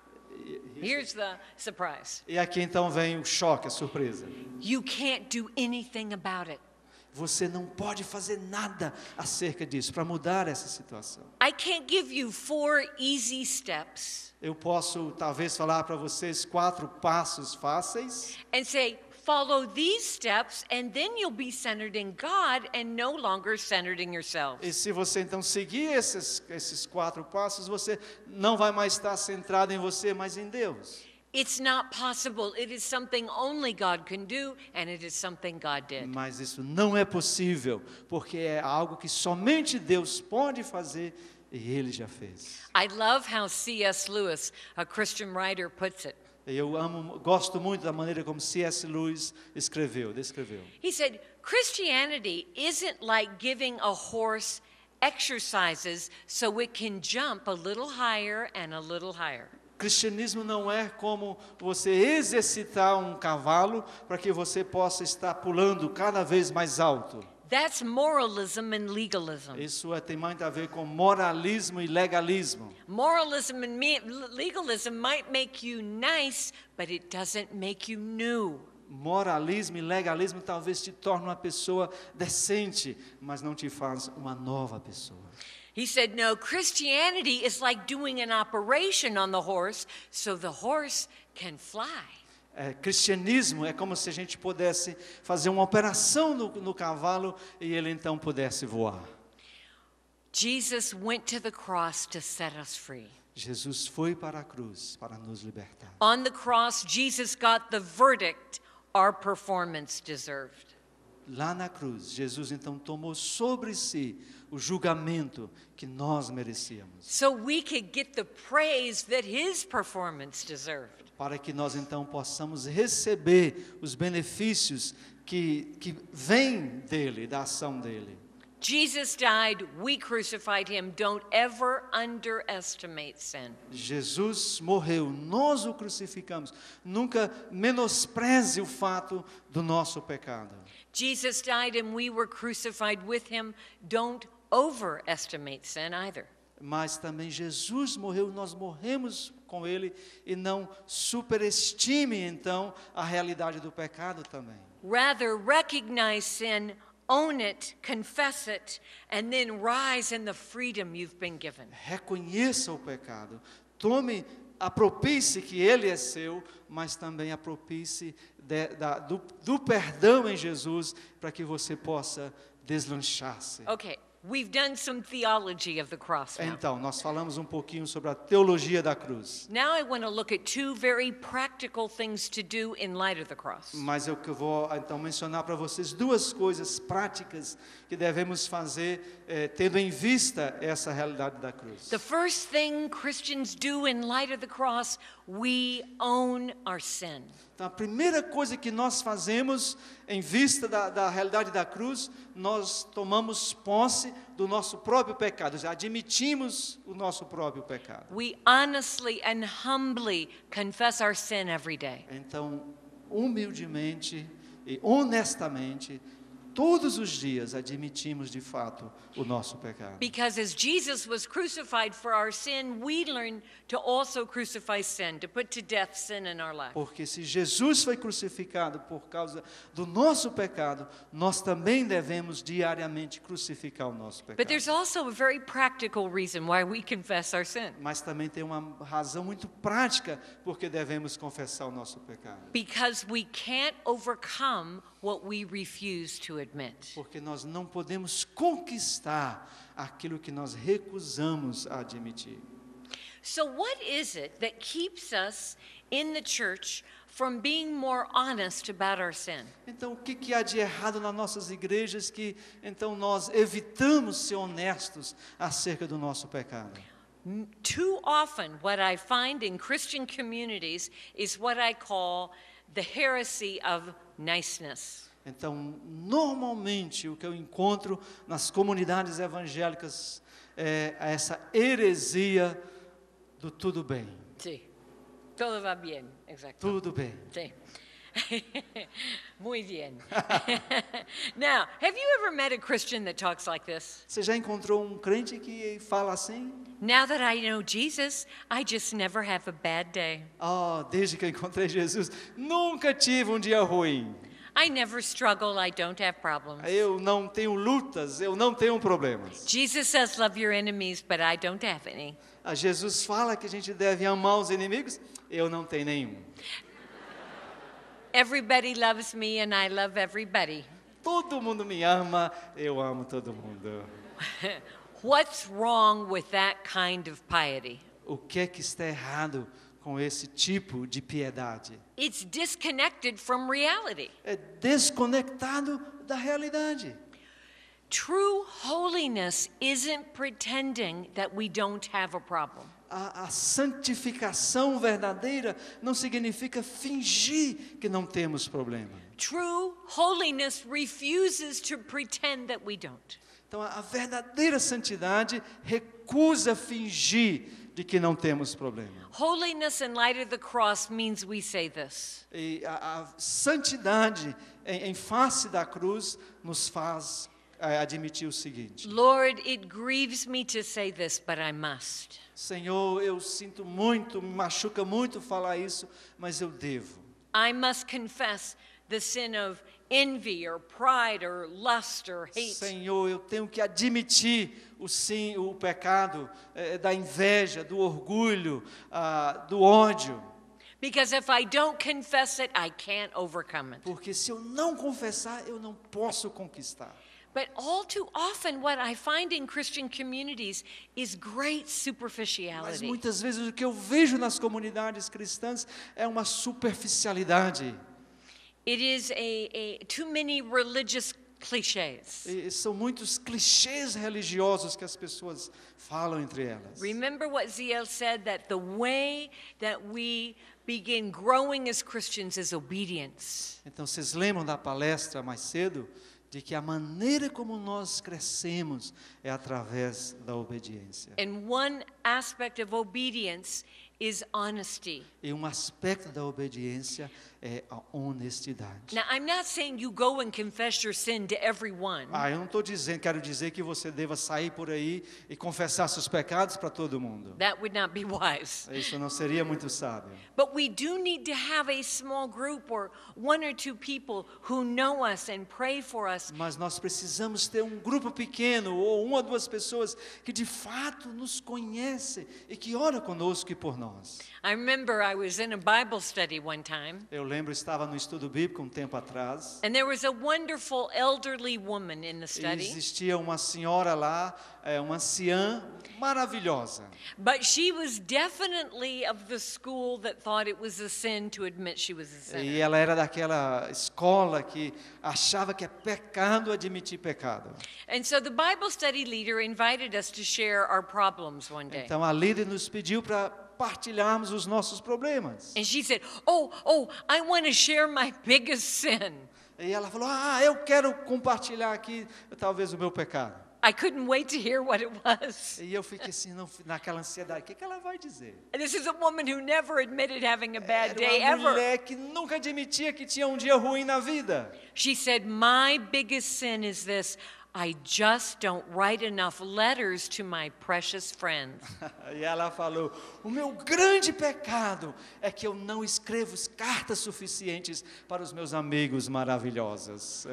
Speaker 1: Here's the surprise.
Speaker 2: E aqui então vem o choque, a surpresa.
Speaker 1: You can't do anything about it.
Speaker 2: Você não pode fazer nada acerca disso para mudar essa situação.
Speaker 1: I can't give you 4 easy steps
Speaker 2: Eu posso talvez falar para vocês 4 passos fáceis
Speaker 1: and say, follow these steps, and then you'll be centered in God and no longer centered in yourself.
Speaker 2: e se você então seguir esses 4 passos, você não vai mais estar centrado em você, mas em Deus.
Speaker 1: It's not possible. It is something only God can do, and it is something God did.
Speaker 2: Mas isso não é possível, porque é algo que somente Deus pode fazer e Ele já fez.
Speaker 1: I love how C.S. Lewis, a Christian writer, puts it.
Speaker 2: Gosto muito da maneira como C.S. Lewis descreveu.
Speaker 1: He said, Christianity isn't like giving a horse exercises so it can jump a little higher and a little higher.
Speaker 2: Cristianismo não é como você exercitar um cavalo para que você possa estar pulando cada vez mais alto.
Speaker 1: That's moralism and legalism.
Speaker 2: Isso tem muito a ver com moralismo e legalismo.
Speaker 1: Moralism and legalism might make you nice, but it doesn't make you new.
Speaker 2: Moralismo e legalismo talvez te torne uma pessoa decente, mas não te faz uma nova pessoa.
Speaker 1: He said, no, Christianity is like doing an operation on the horse so the horse can fly.
Speaker 2: Cristianismo é como se a gente pudesse fazer uma operação no cavalo e ele então pudesse voar.
Speaker 1: Jesus went to the cross to set us free.
Speaker 2: Jesus foi para a cruz para nos libertar.
Speaker 1: On the cross, Jesus got the verdict our performance deserved.
Speaker 2: Lá na cruz, Jesus então tomou sobre si o julgamento que nós merecíamos.
Speaker 1: So we could get the praise that his performance deserved.
Speaker 2: Para que nós então possamos receber os benefícios que vêm dele, da ação dele.
Speaker 1: Jesus died, we crucified him. Don't ever underestimate sin.
Speaker 2: Jesus morreu, nós o crucificamos. Nunca menospreze o fato do nosso pecado.
Speaker 1: Jesus died and we were crucified with him. Don't overestimate sin either.
Speaker 2: Mas também Jesus morreu, nós morremos com ele e não superestime então a realidade do pecado também.
Speaker 1: Rather recognize sin, own it, confess it, and then rise in the freedom you've been given.
Speaker 2: Reconheça o pecado, apropie-se que ele é seu, mas também apropie-se do perdão em Jesus para que você possa deslanchar-se.
Speaker 1: Okay, we've done some theology of the cross now.
Speaker 2: Então, nós falamos um pouquinho sobre a teologia da cruz.
Speaker 1: Now I want to look at 2 very practical things to do in light of the cross.
Speaker 2: Mas eu vou então mencionar para vocês 2 coisas práticas que devemos fazer tendo em vista essa realidade da cruz.
Speaker 1: The first thing Christians do in light of the cross, we own our sin.
Speaker 2: Então, a primeira coisa que nós fazemos em vista da realidade da cruz, nós tomamos posse do nosso próprio pecado, admitimos o nosso próprio pecado.
Speaker 1: We honestly and humbly confess our sin every day.
Speaker 2: Então, humildemente e honestamente, todos os dias admitimos de fato o nosso pecado.
Speaker 1: Because as Jesus was crucified for our sin, we learn to also crucify sin, to put to death sin in our life.
Speaker 2: Porque se Jesus foi crucificado por causa do nosso pecado, nós também devemos diariamente crucificar o nosso
Speaker 1: But
Speaker 2: pecado.
Speaker 1: there's also a very practical reason why we confess our sin.
Speaker 2: Mas também tem uma razão muito prática porque devemos confessar o nosso pecado.
Speaker 1: Because we can't overcome what we refuse to admit.
Speaker 2: Porque nós não podemos conquistar aquilo que nós recusamos a admitir.
Speaker 1: So what is it that keeps us in the church from being more honest about our sin?
Speaker 2: Então, o que há de errado nas nossas igrejas que então nós evitamos ser honestos acerca do nosso pecado?
Speaker 1: Too often, what I find in Christian communities is what I call the heresy of niceness.
Speaker 2: Então, normalmente, o que eu encontro nas comunidades evangélicas é essa heresia do tudo bem.
Speaker 1: Sí. Todo va bien, exacto.
Speaker 2: Tudo bem.
Speaker 1: Sí. Muy bien. Now, have you ever met a Christian that talks like this?
Speaker 2: Você já encontrou um crente que fala assim?
Speaker 1: Now that I know Jesus, I just never have a bad day.
Speaker 2: Desde que eu encontrei Jesus, nunca tive um dia ruim.
Speaker 1: I never struggle, I don't have problems.
Speaker 2: Eu não tenho lutas, eu não tenho problemas.
Speaker 1: Jesus says love your enemies, but I don't have any.
Speaker 2: Jesus fala que a gente deve amar os inimigos, eu não tenho nenhum.
Speaker 1: Everybody loves me and I love everybody.
Speaker 2: Todo mundo me ama, eu amo todo mundo.
Speaker 1: What's wrong with that kind of piety?
Speaker 2: O que é que está errado com esse tipo de piedade?
Speaker 1: It's disconnected from reality.
Speaker 2: É desconectado da realidade.
Speaker 1: True holiness isn't pretending that we don't have a problem.
Speaker 2: A santificação verdadeira não significa fingir que não temos problema.
Speaker 1: True holiness refuses to pretend that we don't.
Speaker 2: Então, a verdadeira santidade recusa fingir de que não temos problema.
Speaker 1: Holiness in light of the cross means we say this.
Speaker 2: E a santidade em face da cruz nos faz admitir o seguinte:
Speaker 1: Lord, it grieves me to say this, but I must.
Speaker 2: Senhor, eu sinto muito, me machuca muito falar isso, mas eu devo.
Speaker 1: I must confess the sin of envy or pride or lust or hate.
Speaker 2: Senhor, eu tenho que admitir o pecado da inveja, do orgulho, do ódio.
Speaker 1: Because if I don't confess it, I can't overcome it.
Speaker 2: Porque se eu não confessar, eu não posso conquistar.
Speaker 1: But all too often, what I find in Christian communities is great
Speaker 2: Mas
Speaker 1: superficiality.
Speaker 2: muitas vezes o que eu vejo nas comunidades cristãs é uma superficialidade.
Speaker 1: It is too many religious cliches.
Speaker 2: E são muitos clichês religiosos que as pessoas falam entre elas.
Speaker 1: Remember what Ziel said, that the way that we begin growing as Christians is obedience.
Speaker 2: Então, vocês lembram da palestra mais cedo? De que a maneira como nós crescemos é através da obediência.
Speaker 1: And one aspect of obedience is honesty.
Speaker 2: E um aspecto da obediência é a honestidade.
Speaker 1: Now, I'm not saying you go and confess your sin to everyone.
Speaker 2: Eu não quero dizer que você deva sair por aí e confessar seus pecados para todo mundo.
Speaker 1: That would not be wise.
Speaker 2: Isso não seria muito sábio.
Speaker 1: But we do need to have a small group or one or two people who know us and pray for us.
Speaker 2: Mas nós precisamos ter um grupo pequeno ou uma ou duas pessoas que de fato nos conhecem e que oram conosco e por nós.
Speaker 1: I remember I was in a Bible study one time.
Speaker 2: Eu lembro, estava no estudo bíblico um tempo atrás.
Speaker 1: And there was a wonderful elderly woman in the
Speaker 2: E
Speaker 1: study.
Speaker 2: existia uma senhora lá, uma anciã maravilhosa.
Speaker 1: But she was definitely of the school that thought it was a sin to admit she was a
Speaker 2: E
Speaker 1: sinner.
Speaker 2: ela era daquela escola que achava que é pecado admitir pecado.
Speaker 1: And so the Bible study leader invited us to share our problems one day.
Speaker 2: Então a líder nos pediu para partilharmos os nossos problemas.
Speaker 1: And she said, oh, I want to share my biggest sin.
Speaker 2: E ela falou: eu quero compartilhar aqui talvez o meu pecado.
Speaker 1: I couldn't wait to hear what it was.
Speaker 2: E eu fiquei assim, naquela ansiedade, o que ela vai dizer?
Speaker 1: This is a woman who never admitted having a bad
Speaker 2: Era
Speaker 1: day
Speaker 2: uma
Speaker 1: ever.
Speaker 2: mulher que nunca admitia que tinha um dia ruim na vida.
Speaker 1: She said, "My biggest sin is this. I just don't write enough letters to my precious friends."
Speaker 2: E ela falou, o meu grande pecado é que eu não escrevo cartas suficientes para os meus amigos maravilhosos.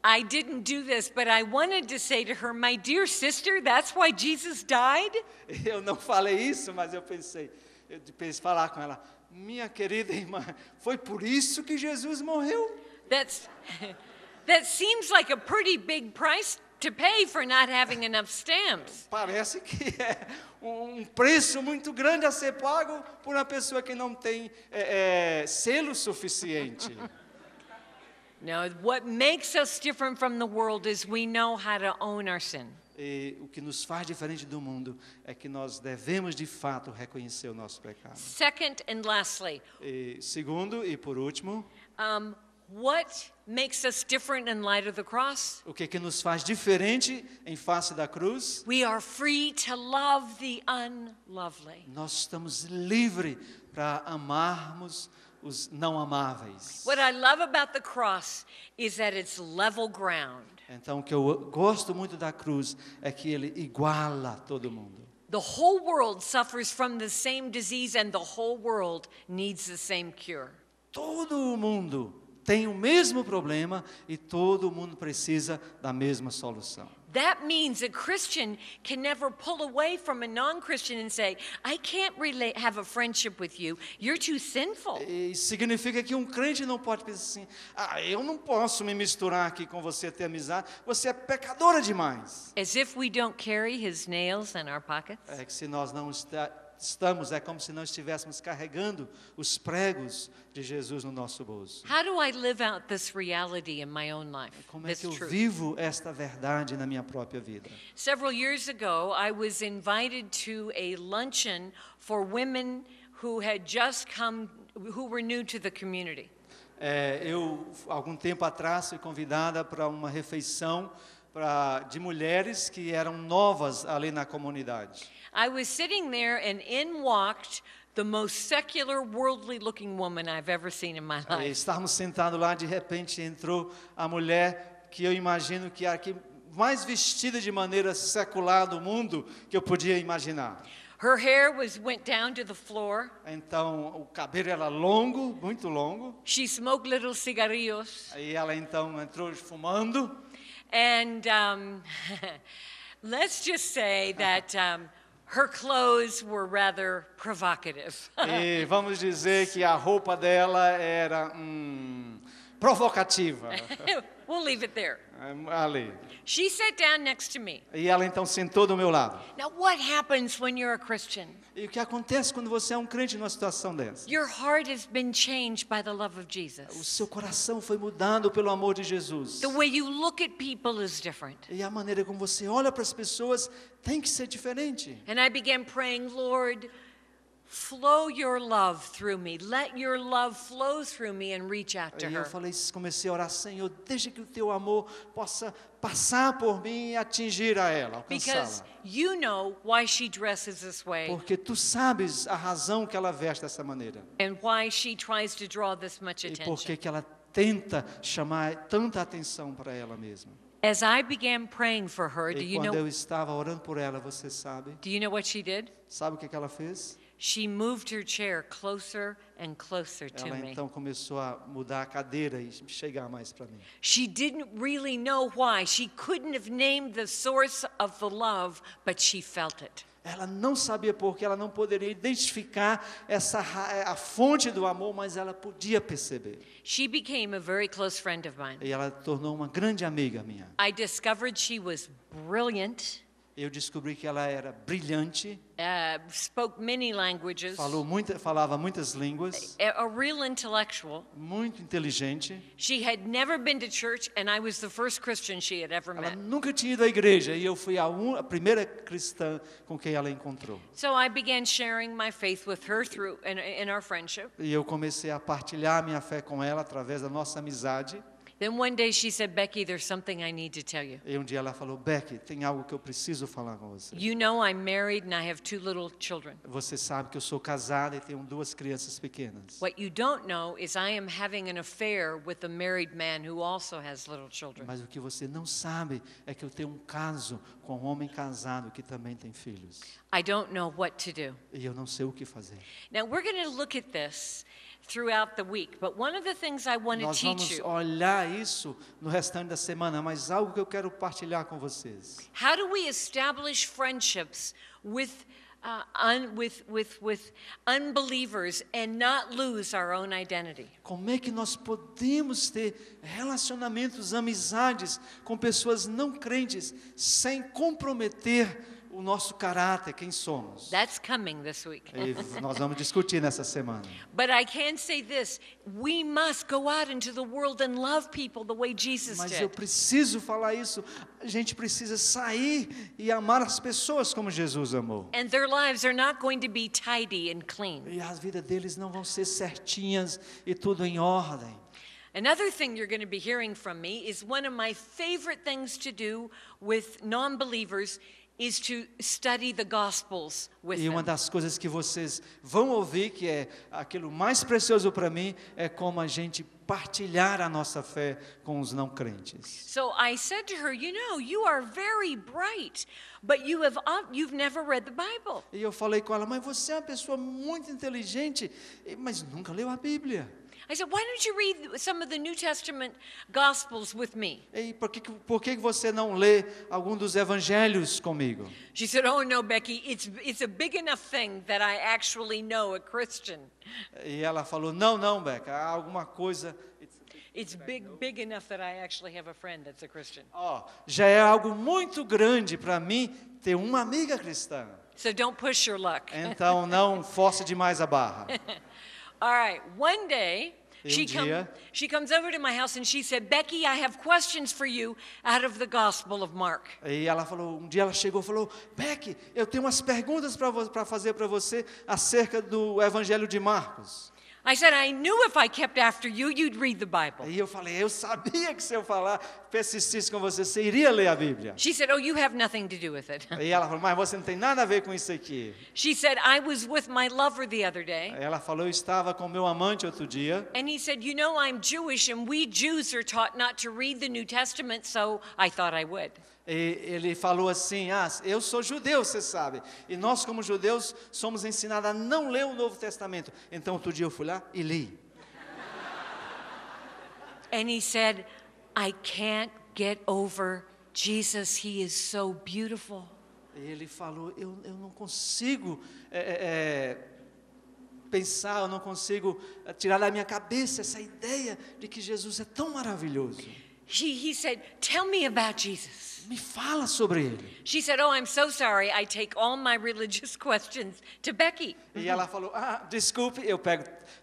Speaker 1: I didn't do this, but I wanted to say to her, "My dear sister, that's why Jesus died?"
Speaker 2: Eu não falei isso, mas eu pensei falar com ela, minha querida irmã, foi por isso que Jesus morreu?
Speaker 1: That seems like a pretty big price to pay for not having enough stamps.
Speaker 2: Parece que é um preço muito grande a ser pago por uma pessoa que não tem selo suficiente.
Speaker 1: No, what makes us different from the world is we know how to own our sin.
Speaker 2: E o que nos faz diferente do mundo é que nós devemos de fato reconhecer o nosso pecado.
Speaker 1: Second and lastly,
Speaker 2: E segundo e por último,
Speaker 1: what makes us different in light of the cross?
Speaker 2: o que nos faz diferente em face da cruz?
Speaker 1: We are free to love the unlovely.
Speaker 2: Nós estamos livres para amarmos os não amáveis.
Speaker 1: What I love about the cross is that it's level ground.
Speaker 2: Então, o que eu gosto muito da cruz é que ele iguala todo mundo.
Speaker 1: The whole world suffers from the same disease and the whole world needs the same cure.
Speaker 2: Todo mundo tem o mesmo problema e todo mundo precisa da mesma solução.
Speaker 1: That means a Christian can never pull away from a non-Christian and say, "I can't really have a friendship with you. You're too sinful."
Speaker 2: E significa que um crente não pode pensar assim, eu não posso me misturar aqui com você, ter amizade, você é pecadora demais.
Speaker 1: As if we don't carry his nails in our pockets.
Speaker 2: É que se nós não é como se nós estivéssemos carregando os pregos de Jesus no nosso bolso.
Speaker 1: How do I live out this reality in my own life?
Speaker 2: Como é
Speaker 1: This
Speaker 2: que eu
Speaker 1: truth.
Speaker 2: vivo esta verdade na minha própria vida?
Speaker 1: Several years ago, I was invited to a luncheon for women who had just come, who were new to the community.
Speaker 2: Algum tempo atrás, fui convidada para uma refeição de mulheres que eram novas ali na comunidade.
Speaker 1: I was sitting there and in walked the most secular, worldly looking woman I've ever seen in my life.
Speaker 2: Estávamos sentados lá, de repente entrou a mulher que eu imagino que era a que mais vestida de maneira secular do mundo que eu podia imaginar.
Speaker 1: Her hair went down to the floor.
Speaker 2: Então, o cabelo era longo, muito longo.
Speaker 1: She smoked little cigarillos.
Speaker 2: Aí ela então entrou fumando.
Speaker 1: And let's just say that her clothes were rather provocative.
Speaker 2: E vamos dizer que a roupa dela era provocativa.
Speaker 1: We'll leave it there.
Speaker 2: Ali.
Speaker 1: She sat down next to me.
Speaker 2: E ela então sentou do meu lado.
Speaker 1: Now, what happens when you're a Christian?
Speaker 2: E o que acontece quando você é um crente numa situação dessa?
Speaker 1: Your heart has been changed by the love of
Speaker 2: O
Speaker 1: Jesus.
Speaker 2: seu coração foi mudado pelo amor de Jesus.
Speaker 1: The way you look at people is different.
Speaker 2: E a maneira como você olha para as pessoas tem que ser diferente.
Speaker 1: And I began praying, Lord, flow your love through me. Let your love flow through me and reach out to
Speaker 2: E eu
Speaker 1: her.
Speaker 2: comecei a orar, Senhor, deixa que o teu amor possa passar por mim e atingir a ela,
Speaker 1: Because
Speaker 2: alcançá-la.
Speaker 1: you know why she dresses this way
Speaker 2: Porque tu sabes a razão que ela veste dessa maneira.
Speaker 1: and why she tries to draw this much
Speaker 2: E por
Speaker 1: attention.
Speaker 2: que ela tenta chamar tanta atenção para ela mesma.
Speaker 1: As I began praying for her,
Speaker 2: E quando eu estava orando por ela, você sabe
Speaker 1: what she did?
Speaker 2: o que ela fez?
Speaker 1: She moved her chair closer and closer to
Speaker 2: Ela
Speaker 1: me.
Speaker 2: então começou a mudar a cadeira e chegar mais para mim.
Speaker 1: She didn't really know why. She couldn't have named the source of the love, but she felt it.
Speaker 2: Ela não sabia porque ela não poderia identificar a fonte do amor, mas ela podia perceber.
Speaker 1: She became a very close friend of mine.
Speaker 2: E ela tornou uma grande amiga minha.
Speaker 1: I discovered she was brilliant,
Speaker 2: Eu descobri que ela era brilhante,
Speaker 1: spoke many languages,
Speaker 2: falava muitas línguas,
Speaker 1: a real intellectual.
Speaker 2: muito inteligente.
Speaker 1: She had never been to church, and I was the first Christian she had ever
Speaker 2: Ela
Speaker 1: met.
Speaker 2: nunca tinha ido à igreja e eu fui a primeira cristã com quem ela encontrou.
Speaker 1: So I began sharing my faith with her through in our friendship.
Speaker 2: E eu comecei a partilhar minha fé com ela através da nossa amizade.
Speaker 1: Then one day she said, Becky, there's something I need to tell you.
Speaker 2: E um dia ela falou, Becky, tem algo que eu preciso falar com você.
Speaker 1: You know I'm married and I have 2 little children.
Speaker 2: Você sabe que eu sou casada e tenho 2 crianças pequenas.
Speaker 1: What you don't know is I am having an affair with a married man who also has little children.
Speaker 2: Mas o que você não sabe é que eu tenho um caso com um homem casado que também tem filhos.
Speaker 1: I don't know what to do.
Speaker 2: E eu não sei o que fazer.
Speaker 1: Now we're going to look at this throughout the week, but one of the things I want to
Speaker 2: Nós
Speaker 1: teach
Speaker 2: vamos
Speaker 1: you,
Speaker 2: olhar isso no restante da semana, mas algo que eu quero partilhar com vocês.
Speaker 1: how do we establish friendships with unbelievers and not lose our own identity?
Speaker 2: Como é que nós podemos ter relacionamentos, amizades com pessoas não crentes sem comprometer o nosso caráter, quem somos?
Speaker 1: That's coming this week.
Speaker 2: E nós vamos discutir nessa semana.
Speaker 1: But I can say this, we must go out into the world and love people the way Jesus
Speaker 2: Mas eu
Speaker 1: did.
Speaker 2: preciso falar isso. A gente precisa sair e amar as pessoas como Jesus amou.
Speaker 1: And their lives are not going to be tidy and clean.
Speaker 2: E as vidas deles não vão ser certinhas e tudo em ordem.
Speaker 1: Another thing you're going to be hearing from me is one of my favorite things to do with non-believers is to study the Gospels with
Speaker 2: E uma
Speaker 1: them.
Speaker 2: das coisas que vocês vão ouvir, que é aquilo mais precioso para mim, é como a gente partilhar a nossa fé com os não crentes.
Speaker 1: So I said to her, you know, you are very bright, but you've never read the Bible.
Speaker 2: E eu falei com ela, mas você é uma pessoa muito inteligente, mas nunca leu a Bíblia.
Speaker 1: I said, why don't you read some of the New Testament Gospels with me?
Speaker 2: E por que você não lê algum dos evangelhos comigo?
Speaker 1: She said, oh no, Becky, it's a big enough thing that I actually know a Christian.
Speaker 2: E ela falou, não, Beca, há alguma coisa...
Speaker 1: It's big enough that I actually have a friend that's a Christian.
Speaker 2: Já é algo muito grande para mim ter uma amiga cristã.
Speaker 1: So don't push your luck.
Speaker 2: Então não force demais a barra.
Speaker 1: All right, one day,
Speaker 2: dia-
Speaker 1: she comes over to my house and she said, Becky, I have questions for you out of the Gospel of Mark.
Speaker 2: E ela falou, um dia ela chegou e falou, Becky, eu tenho umas perguntas para fazer para você acerca do Evangelho de Marcos.
Speaker 1: I said, I knew if I kept after you, you'd read the Bible.
Speaker 2: E eu falei, eu sabia que se eu persistisse com você, você iria ler a Bíblia.
Speaker 1: She said, oh, you have nothing to do with it.
Speaker 2: E ela falou, mas você não tem nada a ver com isso aqui.
Speaker 1: She said, I was with my lover the other day.
Speaker 2: Ela falou, eu estava com meu amante outro dia.
Speaker 1: And he said, you know, I'm Jewish and we Jews are taught not to read the New Testament, so I thought I would.
Speaker 2: E ele falou assim, eu sou judeu, você sabe. E nós como judeus somos ensinados a não ler o Novo Testamento. Então outro dia eu fui lá e li.
Speaker 1: And he said, I can't get over Jesus. He is so beautiful.
Speaker 2: E ele falou, eu não consigo pensar, eu não consigo tirar da minha cabeça essa ideia de que Jesus é tão maravilhoso.
Speaker 1: He said, tell me about Jesus.
Speaker 2: Me fala sobre ele.
Speaker 1: She said, oh, I'm so sorry. I take all my religious questions to Becky.
Speaker 2: E ela falou, desculpe,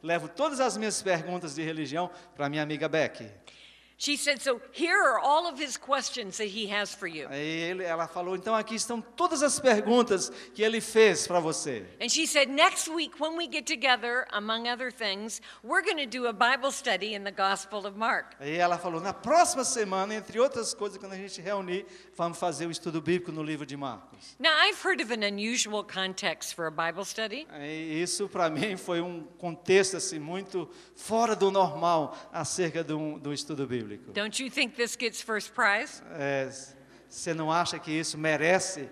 Speaker 2: levo todas as minhas perguntas de religião para minha amiga Becky.
Speaker 1: She said, so here are all of his questions that he has for you.
Speaker 2: Aí ela falou, então aqui estão todas as perguntas que ele fez para você.
Speaker 1: And she said, next week when we get together, among other things, we're going to do a Bible study in the Gospel of Mark.
Speaker 2: Aí ela falou, na próxima semana, entre outras coisas, quando a gente reunir, vamos fazer o estudo bíblico no livro de Marcos.
Speaker 1: Now, I've heard of an unusual context for a Bible study.
Speaker 2: E isso para mim foi um contexto assim muito fora do normal acerca do estudo bíblico.
Speaker 1: Don't you think this gets first prize?
Speaker 2: Você não acha que isso merece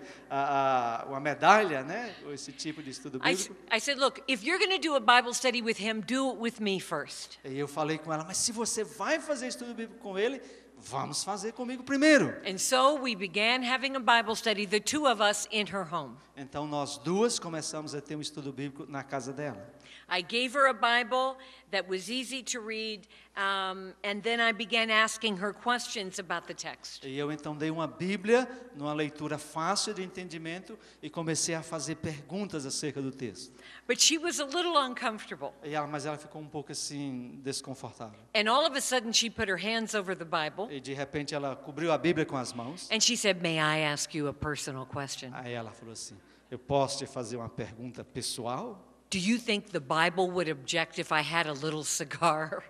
Speaker 2: uma medalha, né? Esse tipo de estudo bíblico?
Speaker 1: I said, look, if you're going to do a Bible study with him, do it with me first.
Speaker 2: E eu falei com ela, mas se você vai fazer estudo bíblico com ele, vamos fazer comigo primeiro.
Speaker 1: And so we began having a Bible study, the two of us, in her home.
Speaker 2: Então nós duas começamos a ter um estudo bíblico na casa dela.
Speaker 1: I gave her a Bible that was easy to read, and then I began asking her questions about the text.
Speaker 2: E eu então dei uma Bíblia, numa leitura fácil de entendimento, e comecei a fazer perguntas acerca do texto.
Speaker 1: But she was a little uncomfortable.
Speaker 2: Mas ela ficou um pouco assim desconfortável.
Speaker 1: And all of a sudden she put her hands over the Bible,
Speaker 2: E de repente ela cobriu a Bíblia com as mãos.
Speaker 1: and she said, may I ask you a personal question?
Speaker 2: Aí ela falou assim, eu posso te fazer uma pergunta pessoal?
Speaker 1: Do you think the Bible would object if I had a little cigar?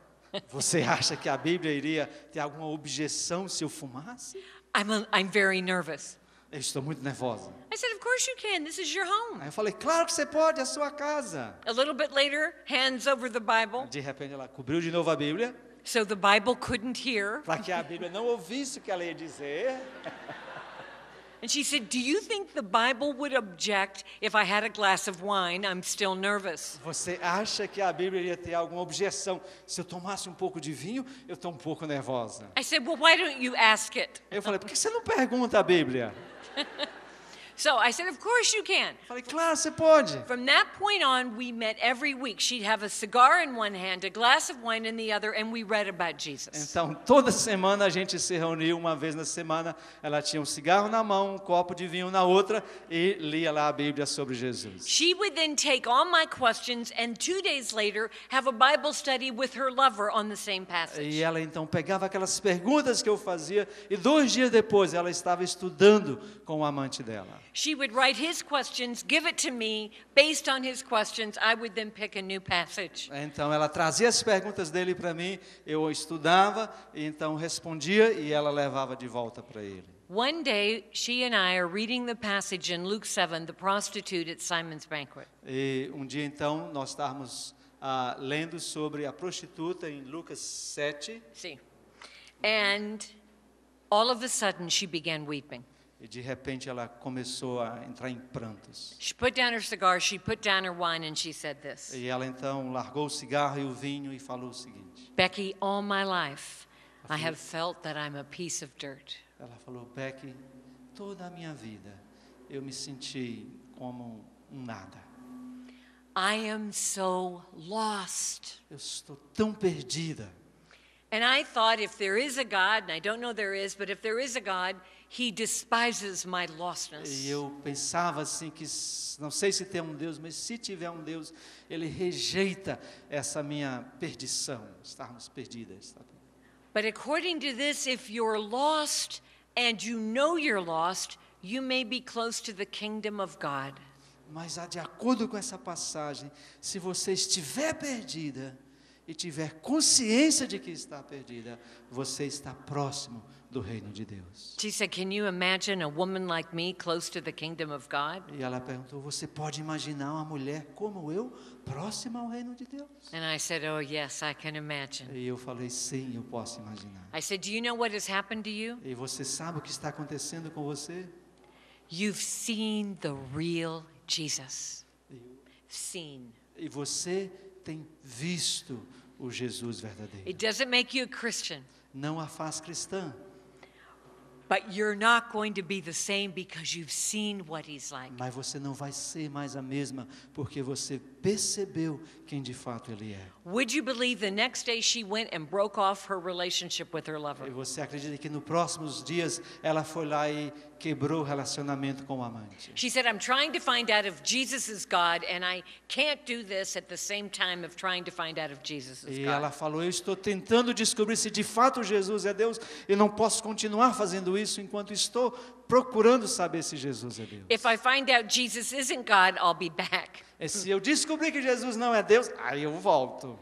Speaker 2: Você acha que a Bíblia iria ter alguma objeção se eu fumasse?
Speaker 1: I'm very nervous.
Speaker 2: Eu estou muito nervosa.
Speaker 1: I said, of course you can. This is your home.
Speaker 2: Aí eu falei, claro que você pode, é a sua casa.
Speaker 1: A little bit later, hands over the Bible,
Speaker 2: De repente ela cobriu de novo a Bíblia,
Speaker 1: so the Bible couldn't hear.
Speaker 2: para que a Bíblia não ouvisse o que ela ia dizer.
Speaker 1: And she said, do you think the Bible would object if I had a glass of wine? I'm still nervous.
Speaker 2: Você acha que a Bíblia iria ter alguma objeção se eu tomasse um pouco de vinho? Eu estou um pouco nervosa.
Speaker 1: I said, well, why don't you ask it?
Speaker 2: Eu falei, por que você não pergunta a Bíblia?
Speaker 1: So I said, of course you can.
Speaker 2: Eu falei, claro, você pode.
Speaker 1: From that point on, we met every week. She'd have a cigar in one hand, a glass of wine in the other, and we read about Jesus.
Speaker 2: Então, toda semana a gente se reuniu, uma vez na semana, ela tinha um cigarro na mão, um copo de vinho na outra e lia lá a Bíblia sobre Jesus.
Speaker 1: She would then take all my questions and 2 days later have a Bible study with her lover on the same passage.
Speaker 2: E ela então pegava aquelas perguntas que eu fazia e 2 dias depois ela estava estudando com o amante dela.
Speaker 1: She would write his questions, give it to me. Based on his questions, I would then pick a new passage.
Speaker 2: Então ela trazia as perguntas dele para mim, eu estudava e então respondia e ela levava de volta para ele.
Speaker 1: One day, she and I are reading the passage in Luke 7, the prostitute at Simon's banquet.
Speaker 2: E um dia então nós estávamos lendo sobre a prostituta em Lucas 7.
Speaker 1: See. And all of a sudden, she began weeping.
Speaker 2: E de repente ela começou a entrar em prantos.
Speaker 1: She put down her cigar, she put down her wine, and she said this.
Speaker 2: E ela então largou o cigarro e o vinho e falou o seguinte.
Speaker 1: Becky, all my life, I have felt that I'm a piece of dirt.
Speaker 2: Ela falou, Becky, toda a minha vida eu me senti como um nada.
Speaker 1: I am so lost.
Speaker 2: Eu estou tão perdida.
Speaker 1: And I thought if there is a God, and I don't know there is, but if there is a God, He despises my lostness.
Speaker 2: E eu pensava assim que, não sei se tem um Deus, mas se tiver um Deus, Ele rejeita essa minha perdição, estarmos perdidas.
Speaker 1: But according to this, if you're lost and you know you're lost, you may be close to the kingdom of God.
Speaker 2: Mas de acordo com essa passagem, se você estiver perdida e tiver consciência de que está perdida, você está próximo do reino de Deus.
Speaker 1: She said, can you imagine a woman like me close to the kingdom of God?
Speaker 2: E ela perguntou, você pode imaginar uma mulher como eu, próxima ao reino de Deus?
Speaker 1: And I said, oh yes, I can imagine.
Speaker 2: E eu falei, sim, eu posso imaginar.
Speaker 1: I said, do you know what has happened to you?
Speaker 2: E você sabe o que está acontecendo com você?
Speaker 1: You've seen the real Jesus. Seen.
Speaker 2: E você tem visto o Jesus verdadeiro.
Speaker 1: It doesn't make you a Christian,
Speaker 2: Não a faz cristã,
Speaker 1: but you're not going to be the same because you've seen what he's like.
Speaker 2: mas você não vai ser mais a mesma porque você percebeu quem de fato ele é.
Speaker 1: Would you believe the next day she went and broke off her relationship with her lover?
Speaker 2: E você acredita que nos próximos dias ela foi lá e quebrou o relacionamento com o amante?
Speaker 1: She said, I'm trying to find out if Jesus is God, and I can't do this at the same time of trying to find out if Jesus is
Speaker 2: E
Speaker 1: God.
Speaker 2: ela falou, eu estou tentando descobrir se de fato Jesus é Deus e não posso continuar fazendo isso enquanto estou procurando saber se Jesus é Deus.
Speaker 1: If I find out Jesus isn't God, I'll be back.
Speaker 2: E se eu descobrir que Jesus não é Deus, aí eu volto.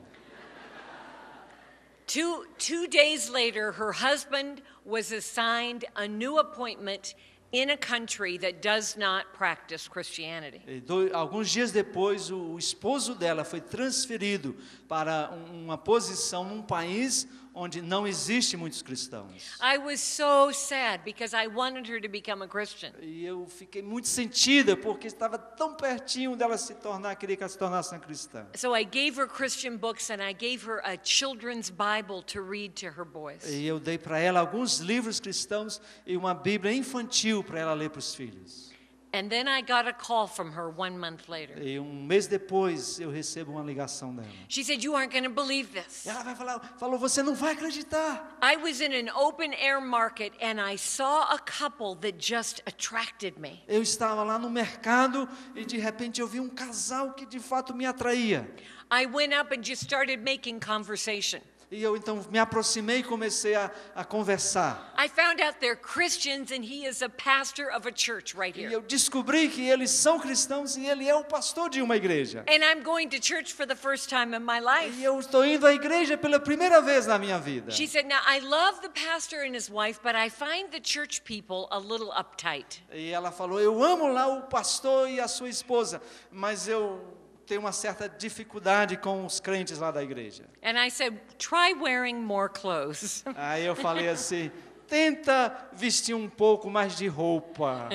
Speaker 1: Two days later, her husband was assigned a new appointment in a country that does not practice Christianity.
Speaker 2: E alguns dias depois, o esposo dela foi transferido para uma posição num país onde não existe muitos cristãos.
Speaker 1: I was so sad because I wanted her to become a Christian.
Speaker 2: E eu fiquei muito sentida porque estava tão pertinho dela se tornar, queria que ela se tornasse uma cristã.
Speaker 1: So I gave her Christian books and I gave her a children's Bible to read to her boys.
Speaker 2: E eu dei para ela alguns livros cristãos e uma Bíblia infantil para ela ler para os filhos.
Speaker 1: And then I got a call from her 1 month later.
Speaker 2: E um mês depois eu recebo uma ligação dela.
Speaker 1: She said, you aren't going to believe this.
Speaker 2: Ela falou, você não vai acreditar.
Speaker 1: I was in an open air market and I saw a couple that just attracted me.
Speaker 2: Eu estava lá no mercado e de repente eu vi um casal que de fato me atraía.
Speaker 1: I went up and just started making conversation.
Speaker 2: E eu então me aproximei e comecei a conversar.
Speaker 1: I found out they're Christians and he is a pastor of a church right
Speaker 2: E
Speaker 1: here.
Speaker 2: eu descobri que eles são cristãos e ele é o pastor de uma igreja.
Speaker 1: And I'm going to church for the first time in my life.
Speaker 2: E eu estou indo à igreja pela primeira vez na minha vida.
Speaker 1: She said, now I love the pastor and his wife, but I find the church people a little uptight.
Speaker 2: E ela falou, eu amo lá o pastor e a sua esposa, mas eu tenho uma certa dificuldade com os crentes lá da igreja.
Speaker 1: And I said, try wearing more clothes.
Speaker 2: Aí eu falei assim, tenta vestir um pouco mais de roupa.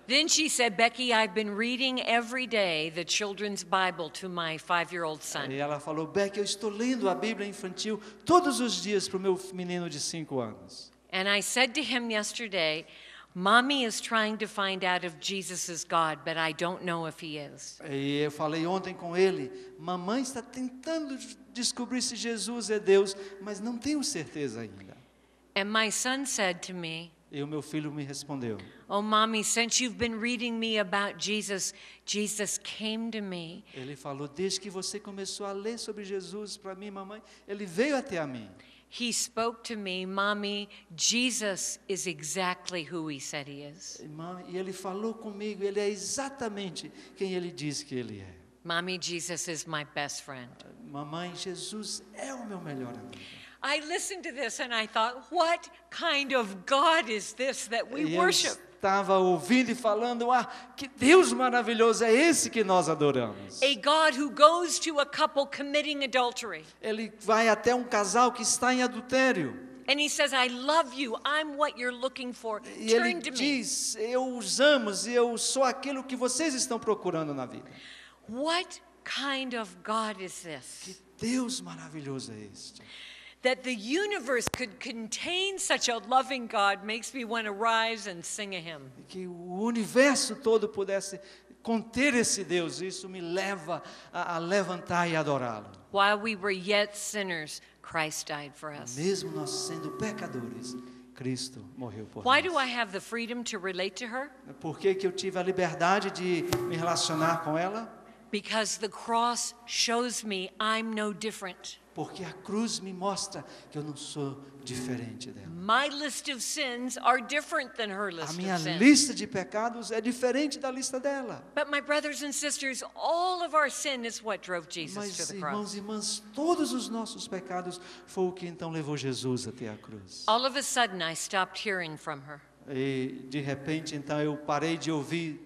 Speaker 1: Then she said, Becky, I've been reading every day the children's Bible to my 5-year-old son.
Speaker 2: E ela falou, Beck, eu estou lendo a Bíblia infantil todos os dias para o meu menino de 5 anos.
Speaker 1: And I said to him yesterday, Mommy is trying to find out if Jesus is God, but I don't know if he is.
Speaker 2: E eu falei ontem com ele, mamãe está tentando descobrir se Jesus é Deus, mas não tenho certeza ainda.
Speaker 1: And my son said to me,
Speaker 2: E o meu filho me respondeu,
Speaker 1: oh, Mommy, since you've been reading me about Jesus, Jesus came to me.
Speaker 2: ele falou, desde que você começou a ler sobre Jesus para mim, mamãe, ele veio até a mim.
Speaker 1: He spoke to me, Mommy, Jesus is exactly who he said he is.
Speaker 2: E ele falou comigo, ele é exatamente quem ele diz que ele é.
Speaker 1: Mommy, Jesus is my best friend.
Speaker 2: Mamãe, Jesus é o meu melhor amigo.
Speaker 1: I listened to this and I thought, what kind of God is this that we
Speaker 2: E eu
Speaker 1: worship?
Speaker 2: estava ouvindo e falando, que Deus maravilhoso é esse que nós adoramos.
Speaker 1: A God who goes to a couple committing adultery.
Speaker 2: Ele vai até um casal que está em adultério.
Speaker 1: And he says, I love you. I'm what you're looking for.
Speaker 2: E ele
Speaker 1: Turn to me.
Speaker 2: diz, eu os amo e eu sou aquilo que vocês estão procurando na vida.
Speaker 1: What kind of God is this?
Speaker 2: Que Deus maravilhoso é este.
Speaker 1: That the universe could contain such a loving God makes me want to rise and sing a hymn.
Speaker 2: Que o universo todo pudesse conter esse Deus, isso me leva a levantar e adorá-lo.
Speaker 1: While we were yet sinners, Christ died for us.
Speaker 2: Mesmo nós sendo pecadores, Cristo morreu por
Speaker 1: Why
Speaker 2: nós.
Speaker 1: do I have the freedom to relate to her?
Speaker 2: Por que eu tive a liberdade de me relacionar com ela?
Speaker 1: Because the cross shows me I'm no different.
Speaker 2: Porque a cruz me mostra que eu não sou diferente dela.
Speaker 1: My list of sins are different than her
Speaker 2: A
Speaker 1: list
Speaker 2: minha
Speaker 1: of sins.
Speaker 2: lista de pecados é diferente da lista dela.
Speaker 1: But my brothers and sisters, all of our sin is what drove Jesus
Speaker 2: Mas,
Speaker 1: to the
Speaker 2: irmãos
Speaker 1: cross.
Speaker 2: e irmãs, todos os nossos pecados foi o que então levou Jesus até a cruz.
Speaker 1: All of a sudden, I stopped hearing from her.
Speaker 2: E de repente então eu parei de ouvir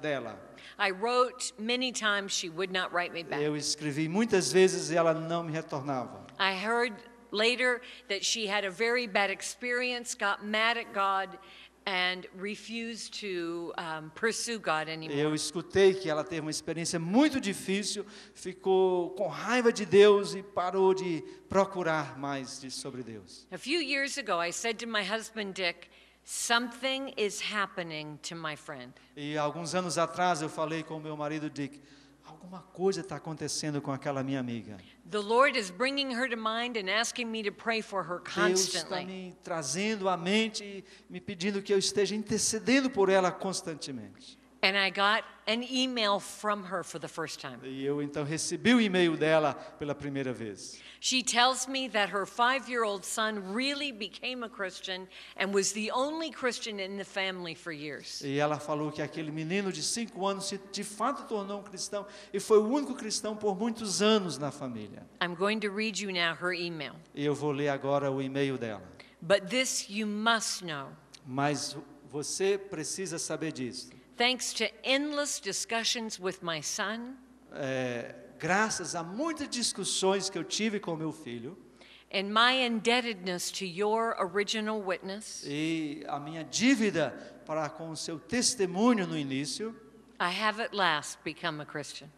Speaker 2: dela.
Speaker 1: I wrote many times, she would not write me back.
Speaker 2: Eu escrevi muitas vezes e ela não me retornava.
Speaker 1: I heard later that she had a very bad experience, got mad at God, and refused to pursue God anymore.
Speaker 2: Eu escutei que ela teve uma experiência muito difícil, ficou com raiva de Deus e parou de procurar mais sobre Deus.
Speaker 1: A few years ago, I said to my husband, Dick, something is happening to my friend.
Speaker 2: E alguns anos atrás eu falei com o meu marido Dick, alguma coisa está acontecendo com aquela minha amiga.
Speaker 1: The Lord is bringing her to mind and asking me to pray for her
Speaker 2: Deus está
Speaker 1: constantly.
Speaker 2: me trazendo à mente e me pedindo que eu esteja intercedendo por ela constantemente.
Speaker 1: And I got an email from her for the first time.
Speaker 2: E eu então recebi o e-mail dela pela primeira vez.
Speaker 1: She tells me that her 5-year-old son really became a Christian and was the only Christian in the family for years.
Speaker 2: E ela falou que aquele menino de 5 anos se de fato tornou um cristão e foi o único cristão por muitos anos na família.
Speaker 1: I'm going to read you now her email.
Speaker 2: E eu vou ler agora o e-mail dela.
Speaker 1: But this you must know.
Speaker 2: Mas você precisa saber disso.
Speaker 1: Thanks to endless discussions with my son
Speaker 2: Graças a muitas discussões que eu tive com meu filho
Speaker 1: and my indebtedness to your original witness,
Speaker 2: e a minha dívida para com o seu testemunho no início,
Speaker 1: I have at last become a Christian.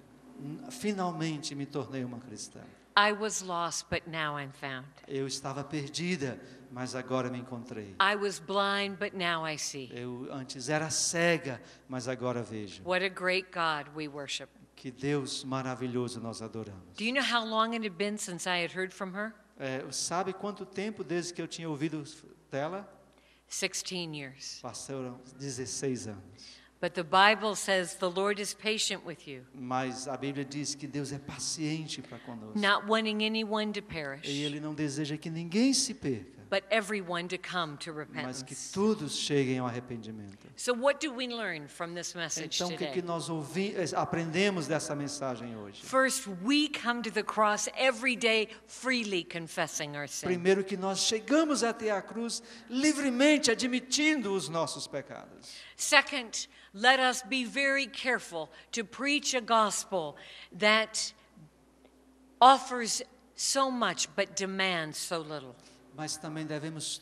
Speaker 2: finalmente me tornei uma cristã.
Speaker 1: I was lost, but now I'm found.
Speaker 2: Eu estava perdida, mas agora me encontrei.
Speaker 1: I was blind, but now I see.
Speaker 2: Eu antes era cega, mas agora vejo.
Speaker 1: What a great God we worship.
Speaker 2: Que Deus maravilhoso nós adoramos.
Speaker 1: Do you know how long it had been since I had heard from her?
Speaker 2: Sabe quanto tempo desde que eu tinha ouvido dela?
Speaker 1: 16 years.
Speaker 2: Passaram 16 anos.
Speaker 1: But the Bible says the Lord is patient with you,
Speaker 2: Mas a Bíblia diz que Deus é paciente para conosco.
Speaker 1: not wanting anyone to
Speaker 2: E
Speaker 1: perish,
Speaker 2: Ele não deseja que ninguém se perca,
Speaker 1: but everyone to come to
Speaker 2: mas que
Speaker 1: repentance.
Speaker 2: todos cheguem ao arrependimento.
Speaker 1: So what do we learn from this message
Speaker 2: Então, o que
Speaker 1: today?
Speaker 2: nós aprendemos dessa mensagem hoje?
Speaker 1: First, we come to the cross every day freely confessing our sin.
Speaker 2: Primeiro, que nós chegamos até a cruz livremente admitindo os nossos pecados.
Speaker 1: Second, let us be very careful to preach a gospel that offers so much but demands so little.
Speaker 2: Mas também devemos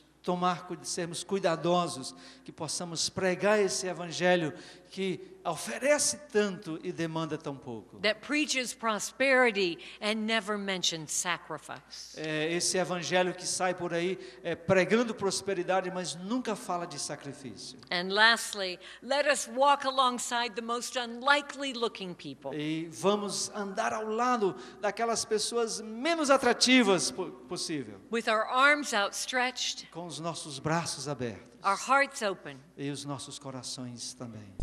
Speaker 2: sermos cuidadosos, que possamos pregar esse evangelho que oferece tanto e demanda tão pouco.
Speaker 1: That preaches prosperity and never mentions sacrifice.
Speaker 2: Esse evangelho que sai por aí pregando prosperidade, mas nunca fala de sacrifício.
Speaker 1: And lastly, let us walk alongside the most unlikely looking people.
Speaker 2: E vamos andar ao lado daquelas pessoas menos atrativas possível,
Speaker 1: With our arms outstretched,
Speaker 2: com os nossos braços abertos
Speaker 1: our hearts open,
Speaker 2: e os nossos corações também.